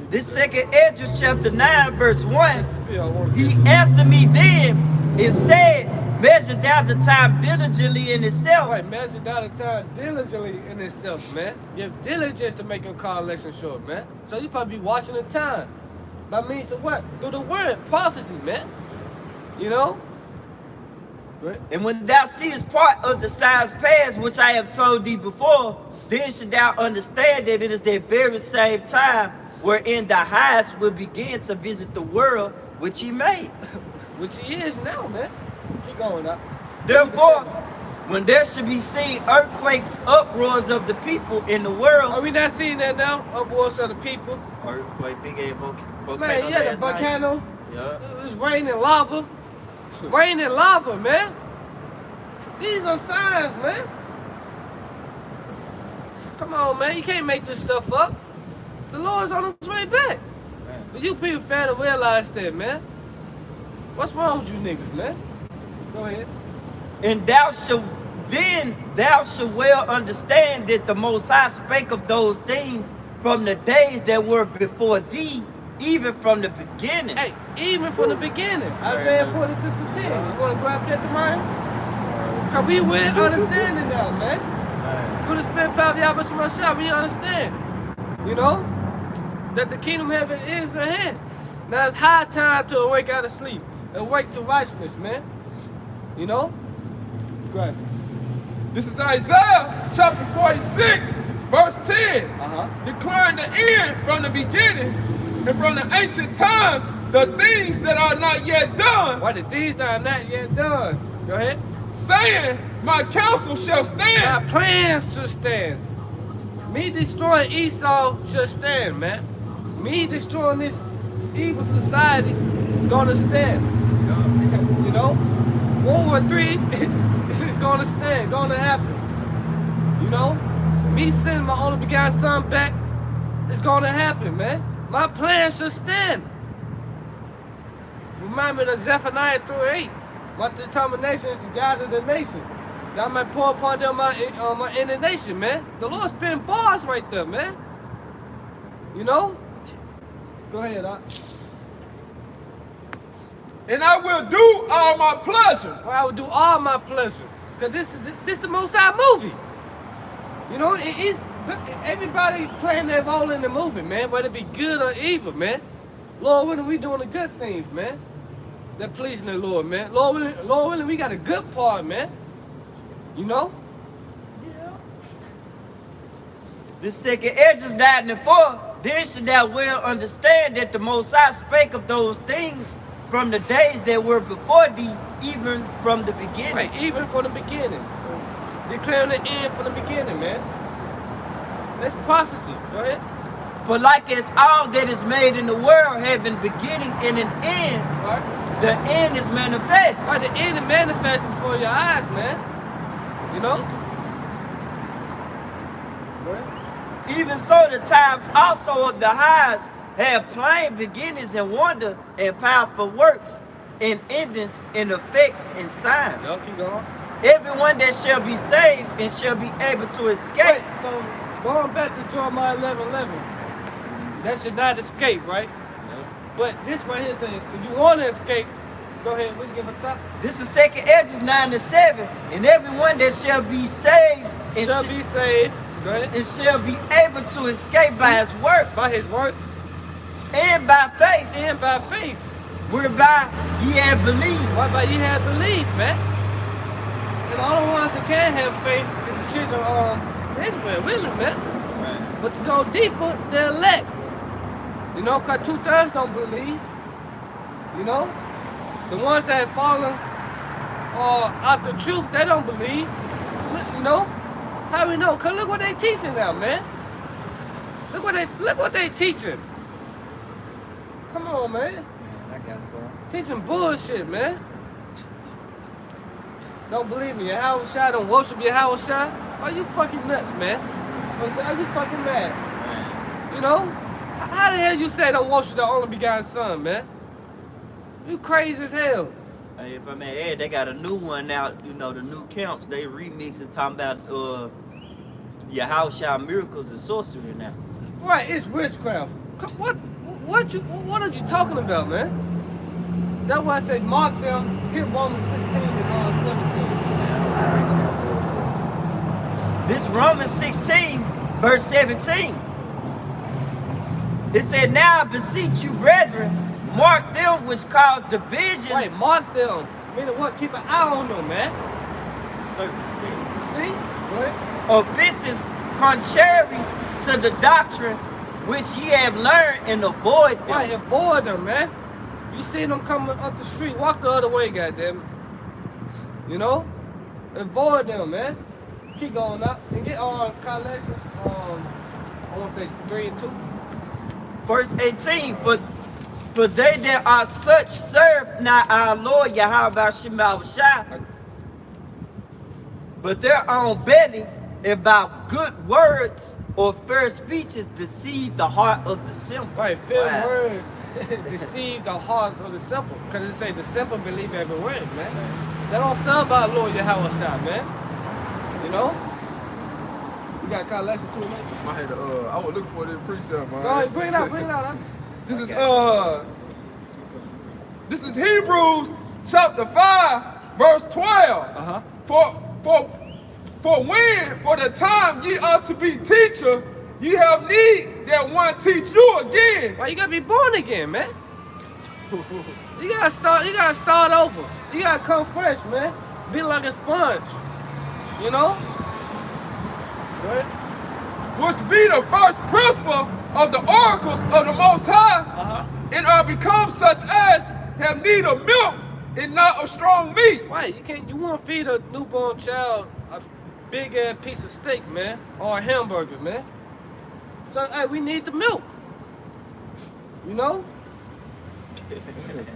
This second Ezra chapter 9, verse 1. He answered me then and said, measure down the time diligently in itself. Right, measure down the time diligently in itself, man. Give diligence to make your call election short, man. So you probably be watching the time. By means of what? Through the word, prophecy, man. You know? Right. And when thou seest part of the signs past, which I have told thee before, then should thou understand that it is that very same time wherein the highest will begin to visit the world which he made. Which he is now, man. Keep going up. Therefore, when there should be seen earthquakes, uproars of the people in the world. Are we not seeing that now? Uproars of the people. Earthquake, big ass volcano. Man, yeah, the volcano. Yeah. It was raining lava. Raining lava, man. These are signs, man. Come on, man. You can't make this stuff up. The Lord's on his way back. But you people fail to realize that, man. What's wrong with you niggas, man? Go ahead. And thou shalt well understand that the Most High spake of those things from the days that were before thee, even from the beginning. Hey, even from the beginning. Isaiah 46:10. You want to grab that to mine? Because we will understand it now, man. Good to spend power, y'all, but we understand. You know? that the kingdom of heaven is at hand. Now it's high time to awake out of sleep. Awake to righteousness, man. You know? Go ahead. This is Isaiah chapter 46, verse 10. Declaring the end from the beginning and from the ancient times, the things that are not yet done. Why the things that are not yet done? Go ahead. Saying, my counsel shall stand. My plans should stand. Me destroying Esau should stand, man. Me destroying this evil society gonna stand. You know? World War III is gonna stand, gonna happen. You know? Me sending my only begotten son back, it's gonna happen, man. My plan should stand. Remind me of Zephaniah 3:8. My determination is to gather the nation. That I might pour upon them my indignation, man. The Lord spitting bars right there, man. You know? Go ahead, Doc. And I will do all my pleasures. Well, I will do all my pleasure. Because this the Most High movie. You know, everybody playing their role in the movie, man. Whether it be good or evil, man. Lord willing, we doing the good things, man. That pleasing the Lord, man. Lord willing, we got a good part, man. You know? The second Esdras 9:4, then should thou well understand that the Most High spake of those things from the days that were before thee, even from the beginning. Right, even from the beginning. Declaring the end from the beginning, man. That's prophecy. Go ahead. For like as all that is made in the world having beginning and an end, Right. the end is manifest. Right, the end is manifesting before your eyes, man. You know? Go ahead. Even so the times also of the highs have plain beginnings and wonder and powerful works and endings and effects and signs. Yo, keep going. Everyone that shall be saved and shall be able to escape. Right, so going back to Jeremiah 11:11, that should not escape, right? But this right here says, if you want to escape, go ahead, we can give a top. This is second Esdras 9:7. And everyone that shall be saved and Shall be saved. Go ahead. and shall be able to escape by his works By his works and by faith, and by faith. whereby ye have believed. Why by you have belief, man. And the only ones that can have faith is the children of Israel, really, man. But to go deeper, the elect. You know, because 2/3 don't believe. You know? The ones that have fallen out the truth, they don't believe. You know? How we know? Because look what they teaching now, man. Look what they teaching. Come on, man. I got some. Teaching bullshit, man. Don't believe me. Yahushua don't worship Yahushua. Are you fucking nuts, man? Are you fucking mad? You know? How the hell you say don't worship the only begotten son, man? You crazy as hell. Hey, if I may add, they got a new one out, you know, the new camps, they remixing talking about Yahushua miracles and sorcery now. Right, it's witchcraft. What are you talking about, man? That's why I say mark them, get Romans 16 and 17. This Romans 16, verse 17. It said, now I beseech you, brethren, mark them which cause divisions. Right, mark them. Meaning what? Keep an eye on them, man. See? Go ahead. Offenses contrary to the doctrine which ye have learned, and avoid them. Right, avoid them, man. You see them coming up the street, walk the other way, goddamn. You know? Avoid them, man. Keep going up and get on Colossians, I want to say 3 and 2. Verse 18, for they that are such serve not our Lord Yahweh Shema, but their own belly, and by good words or fair speeches deceive the heart of the simple. Right, fair words deceive the hearts of the simple. Because it say the simple believe every word, man. They don't serve our Lord Yahweh, man. You know? You got Colossians 2 and 8. I had I was looking for this precept, man. Go ahead, bring it out, huh? This is Hebrews chapter 5, verse 12. For the time ye ought to be teacher ye have need that one teach you again. Why you gotta be born again, man? You gotta start over. You gotta come fresh, man. Be like a sponge. You know? Right? Which be the first principle of the oracles of the Most High, and are become such as have need of milk and not of strong meat. Right, you wanna feed a newborn child a big ass piece of steak, man, or a hamburger, man. So hey, we need the milk. You know?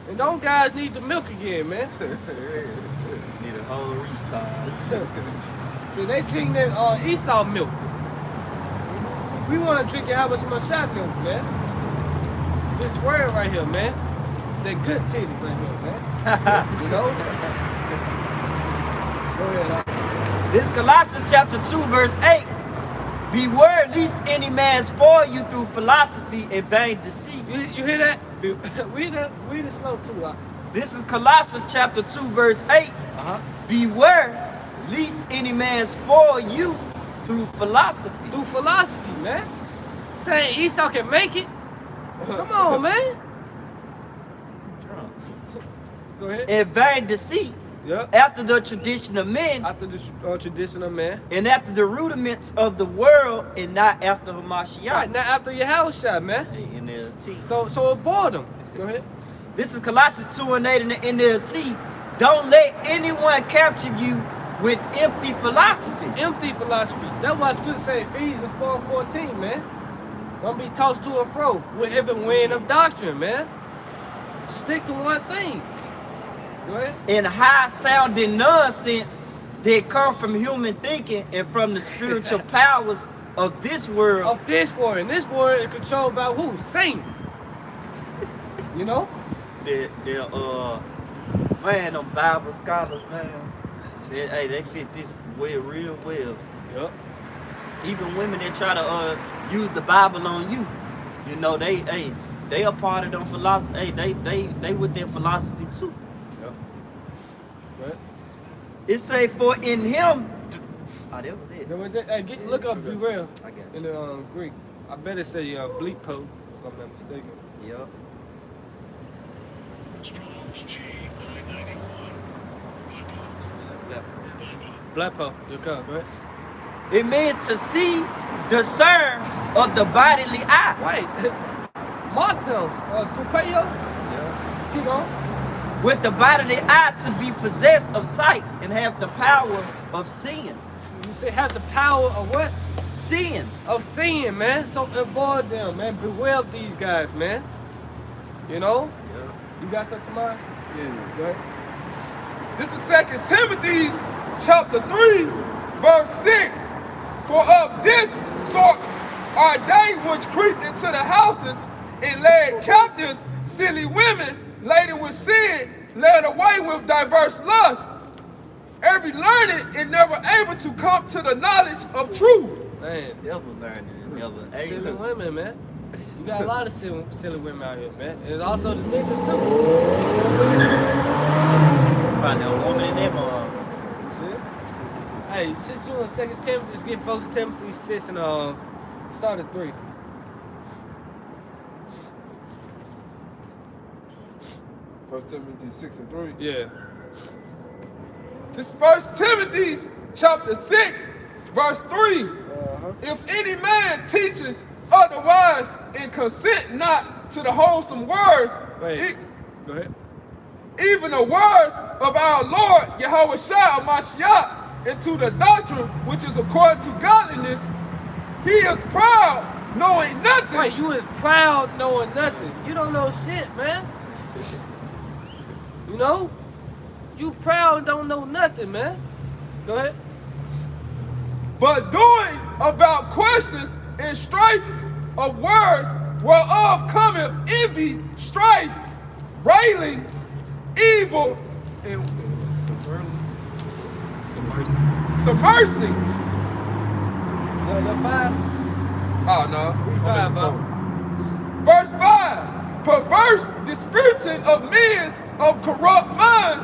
And those guys need the milk again, man. Need a whole restart. So they drink that Esau milk. We want to drink it, have some shot milk, man. This word right here, man. That good titties right here, man. You know? Go ahead. This Colossians chapter 2, verse 8. Beware lest any man spoil you through philosophy and vain deceit. You hear that? Read it slow too. This is Colossians chapter 2, verse 8. Beware lest any man spoil you through philosophy. Through philosophy, man. Saying Esau can make it. Come on, man. Go ahead. And vain deceit. Yep. After the tradition of men. After the tradition of man. And after the rudiments of the world, and not after Hamashiach. Right, not after your house shot, man. NLT. So avoid them. Go ahead. This is Colossians 2 and 8 in the NLT. Don't let anyone capture you with empty philosophies. Empty philosophy. That's why Scripture say Ephesians 4:14, man. Don't be tossed to and fro with every wind of doctrine, man. Stick to one thing. Go ahead. And high-sounding nonsense that come from human thinking and from the spiritual powers of this world. Of this world. And this world is controlled by who? Satan. You know? Man, them Bible scholars, man. They fit this way real well. Yep. Even women that try to use the Bible on you, you know, they a part of them philosophy. Hey, they with their philosophy too. Yep. Right. It say, for in him. Oh, that was it. Hey, look up be real I got you. in the Greek. I bet it say bleep po, if I'm not mistaken. Yep. Strong's G991. Black po. You come, go ahead. It means to see, discern of the bodily eye. Right. Mark those. Scupeo. Yeah. Keep on. With the bodily eye to be possessed of sight and have the power of seeing. You say have the power of what? Seeing. Of seeing, man. So avoid them, man. Beware of these guys, man. You know? Yeah. You got something, Mark? Yeah. Go ahead. This is 2 Timothy chapter 3, verse 6. For of this sort are they which creep into the houses and led captives silly women laden with sin, led away with diverse lusts, every learned and never able to come to the knowledge of truth. Man. Never learning and never Silly able. women, man. You got a lot of silly women out here, man. And also the niggas too. Probably a woman in them See? Hey, since you on 2 Timothy, just get 1 Timothy 6 and start at 3. First Timothy 6 and 3. Yeah. This is 1 Timothy chapter 6, verse 3. If any man teaches otherwise and consent not to the wholesome words, Wait. Go ahead. even the words of our Lord Yahushua Mashiach, and to the doctrine which is according to godliness, he is proud, knowing nothing. Wait, you is proud knowing nothing. You don't know shit, man. You know? You proud and don't know nothing, man. Go ahead. But doing about questions and strifes of words, whereof cometh envy, strife, railing, evil, and submersing. Number 5. Oh no. Read 5 out. Verse 5. Perverse disputing of men of corrupt minds,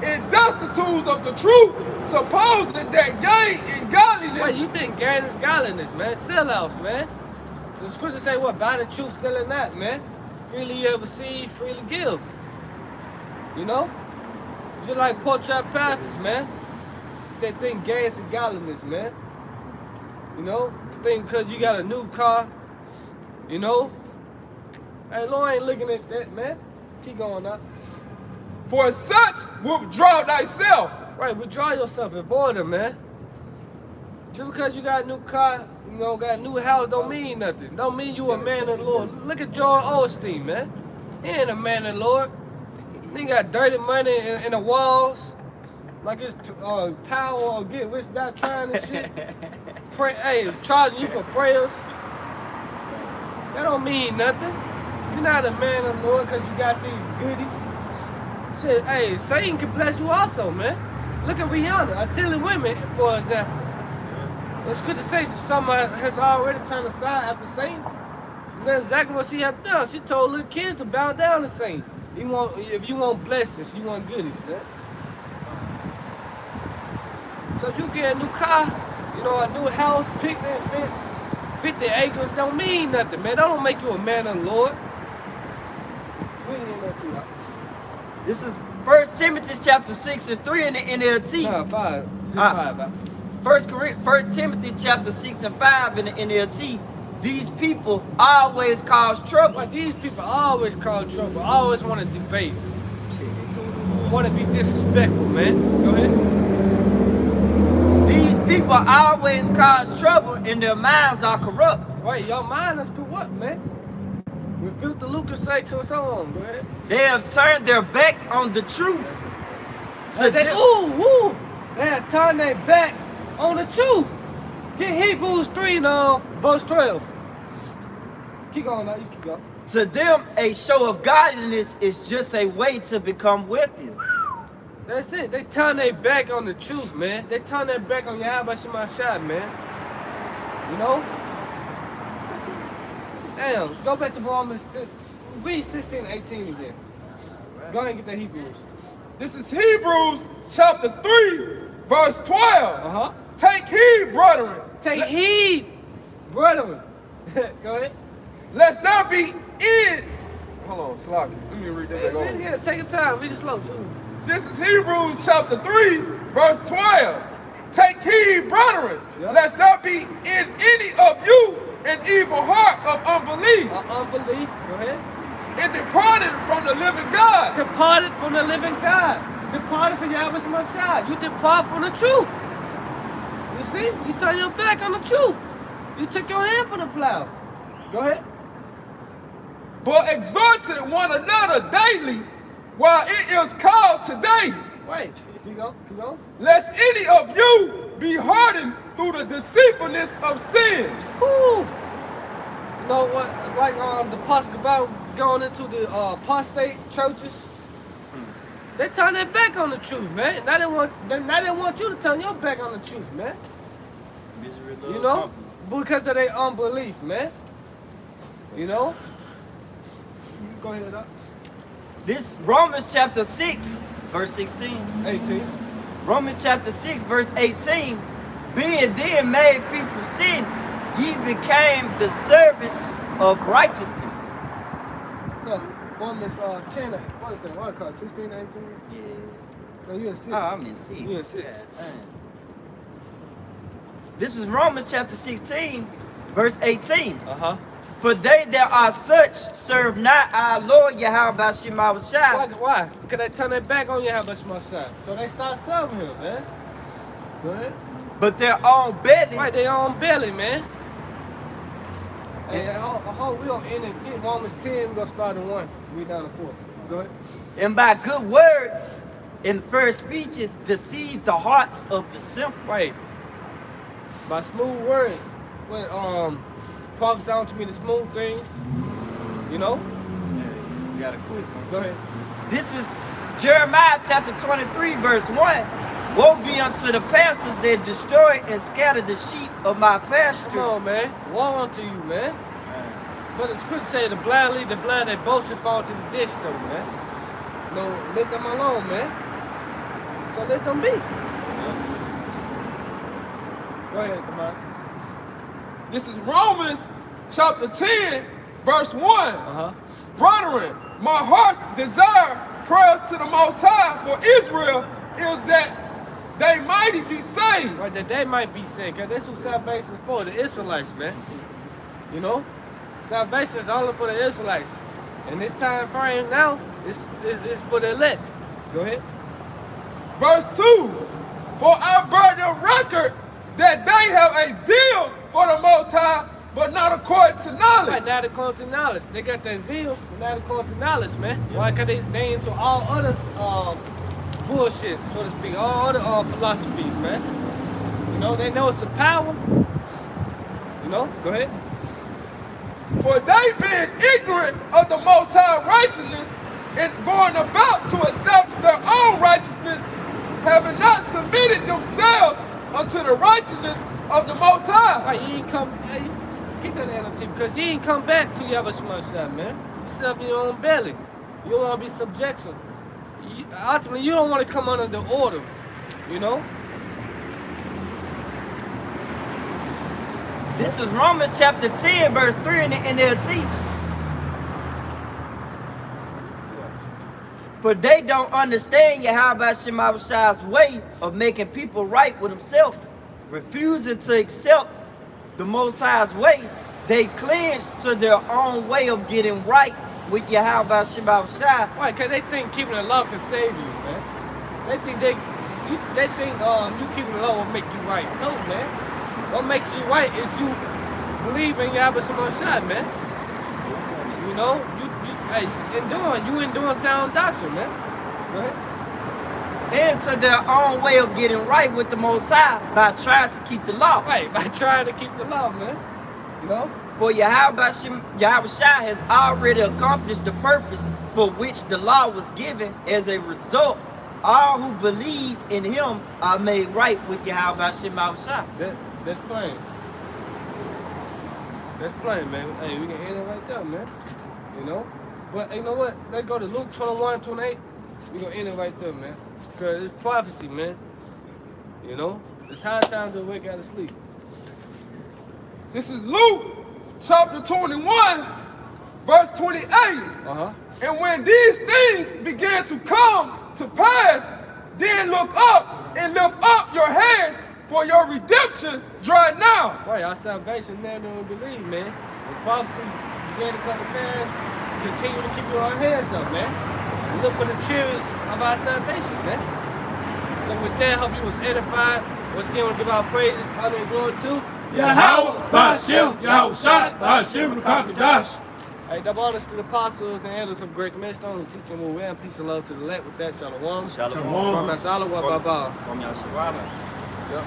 and destitutes of the truth, supposing that gain in godliness. Wait, you think gain is godliness, man? Sellouts, man. The scripture say what? Buy the truth, selling that, man. Freely you receive, freely give. You know? Just like pork chop pastors, man. They think gain is godliness, man. You know? Think because you got a new car, you know? Hey, Lord ain't looking at that, man. Keep going up. For such withdraw thyself. Right, withdraw yourself, avoid them, man. Just because you got a new car, you know, got a new house, don't mean nothing. Don't mean you a man of the Lord. Look at Joel Osteen, man. He ain't a man of the Lord. He got dirty money in the walls. Like it's power or get rich not trying and shit. Pray, hey, charging you for prayers. That don't mean nothing. You're not a man of the Lord because you got these goodies. Shit, hey, Satan can bless you also, man. Look at Rihanna, a silly women, for example. It's good to say someone has already turned aside after Satan. And that's exactly what she had done. She told little kids to bow down to Satan. If you want blessings, you want goodies, man. So you get a new car, you know, a new house, picnic fence, 50 acres, don't mean nothing, man. That don't make you a man of the Lord. We ain't in that too hot. This is 1 Timothy chapter 6 and 3 in the NLT. Nah, 5. Just 5. 1 Timothy chapter 6 and 5 in the NLT. These people always cause trouble. But these people always cause trouble, always want to debate. Want to be disrespectful, man. Go ahead. These people always cause trouble and their minds are corrupt. Wait, your mind is corrupt, man. Refute the Lucas sakes and so on. Go ahead. They have turned their backs on the truth. They have turned their back on the truth. Get Hebrews 3 now, verse 12. Keep going now, you keep going. To them, a show of godliness is just a way to become wealthy. That's it. They turn their back on the truth, man. They turn their back on Yahweh Shema Shai, man. You know? Damn, go back to Romans 6, read 16 and 18 again. Go ahead and get the Hebrews. This is Hebrews chapter 3, verse 12. Uh-huh. Take heed, brethren. Take heed, brethren. Go ahead. Lest thou be in. Hold on, Slocky. Let me read that back over. Yeah, take your time. Read it slow, too. This is Hebrews chapter 3, verse 12. Take heed, brethren, lest there be in any of you an evil heart of unbelief. Unbelief. Go ahead. And departed from the living God. Departed from the living God. Departed from Yahweh Shai. You depart from the truth. You see? You turn your back on the truth. You took your hand from the plow. Go ahead. But exhorting one another daily, while it is called today. Wait. Keep going. Keep going. Lest any of you be hardened through the deceitfulness of sin. Whew. You know what? Like the apostle about going into the apostate churches. They turn their back on the truth, man. Now they want you to turn your back on the truth, man. You know? Because of their unbelief, man. You know? You go ahead up. This Romans chapter 6, verse 16. 18. Romans chapter 6, verse 18. Being then made free from sin, ye became the servants of righteousness. No, Romans 10, what is that? What is it? 16, 18? Yeah. No, you in 6. Oh, I'm in 6. You in 6. Yeah, this is Romans chapter 16, verse 18. Uh-huh. For they that are such serve not our Lord Yahweh Shema Shai. Why? Because they turn their back on Yahweh Shema Shai. So they start serving him, man. Go ahead. But their own belly. Right, their own belly, man. Hey, I hope we don't end it. Get Romans 10, we're going to start in 1. Read down to 4. Go ahead. And by good words and fair speeches deceive the hearts of the simple. Right. By smooth words. When prophesy unto me the smooth things. You know? Yeah, you gotta quit. Go ahead. This is Jeremiah chapter 23, verse 1. Woe be unto the pastors that destroy and scatter the sheep of my pasture. Come on, man. Woe unto you, man. But the scripture say the blind lead the blind, they both should fall to the ditch, though, man. No, let them alone, man. So let them be. Go ahead, come on. This is Romans chapter 10, verse 1. Uh-huh. Brethren, my heart's desire, prayers to the Most High for Israel, is that they might be saved. Right, that they might be saved. Because that's what salvation is for, the Israelites, man. You know? Salvation is only for the Israelites. And this time frame now, it's for the elect. Go ahead. Verse 2. For I bear the record that they have a zeal for the Most High, but not according to knowledge. Right, not according to knowledge. They got that zeal, but not according to knowledge, man. Why? Because they into all other bullshit, so to speak, all other philosophies, man. You know, they know it's a power. You know, go ahead. For they being ignorant of the Most High righteousness and going about to establish their own righteousness, having not submitted themselves unto the righteousness of the Most High. Right, you ain't come, hey, get that NLT, because you ain't come back to your much shot, man. You serve your own belly. You don't want to be subjection. Ultimately, you don't want to come under the order, you know? This is Romans chapter 10, verse 3 in the NLT. For they don't understand Yahweh Shemashai's way of making people right with himself, refusing to accept the Most High's way. They cling to their own way of getting right with Yahweh Shemashai. Why? Because they think keeping the law can save you, man. They think you keeping the law will make you right. No, man. What makes you right is you believe in Yahweh Shemashai, man. You know, you in doing sound doctrine, man. Go ahead. And to their own way of getting right with the Most High by trying to keep the law. Right, by trying to keep the law, man. You know? For Yahweh Shai has already accomplished the purpose for which the law was given. As a result, all who believe in him are made right with Yahweh Shai. That's plain. That's plain, man. Hey, we can end it right there, man. You know? But you know what? Let's go to Luke 21:28. We're going to end it right there, man. Because it's prophecy, man. You know? It's high time to wake out of sleep. This is Luke chapter 21, verse 28. Uh-huh. And when these things begin to come to pass, then look up and lift up your heads, for your redemption draw now. Right, our salvation now don't believe, man. The prophecy began to come to pass. Continue to keep your hands up, man. And look for the chariots of our salvation, man. So with that, hope you was edified. Once again, we give our praises, honor, and glory to Yahweh, Ba'ashem, Yahweh Shai, Ba'ashem, Rakakadash. Hey, double honors to the apostles and elders of Great Millstone who teach and will wear, and peace and love to the elect. With that, shalom. Shalom. From Yashala, wa baba. From Yahshua. Yep.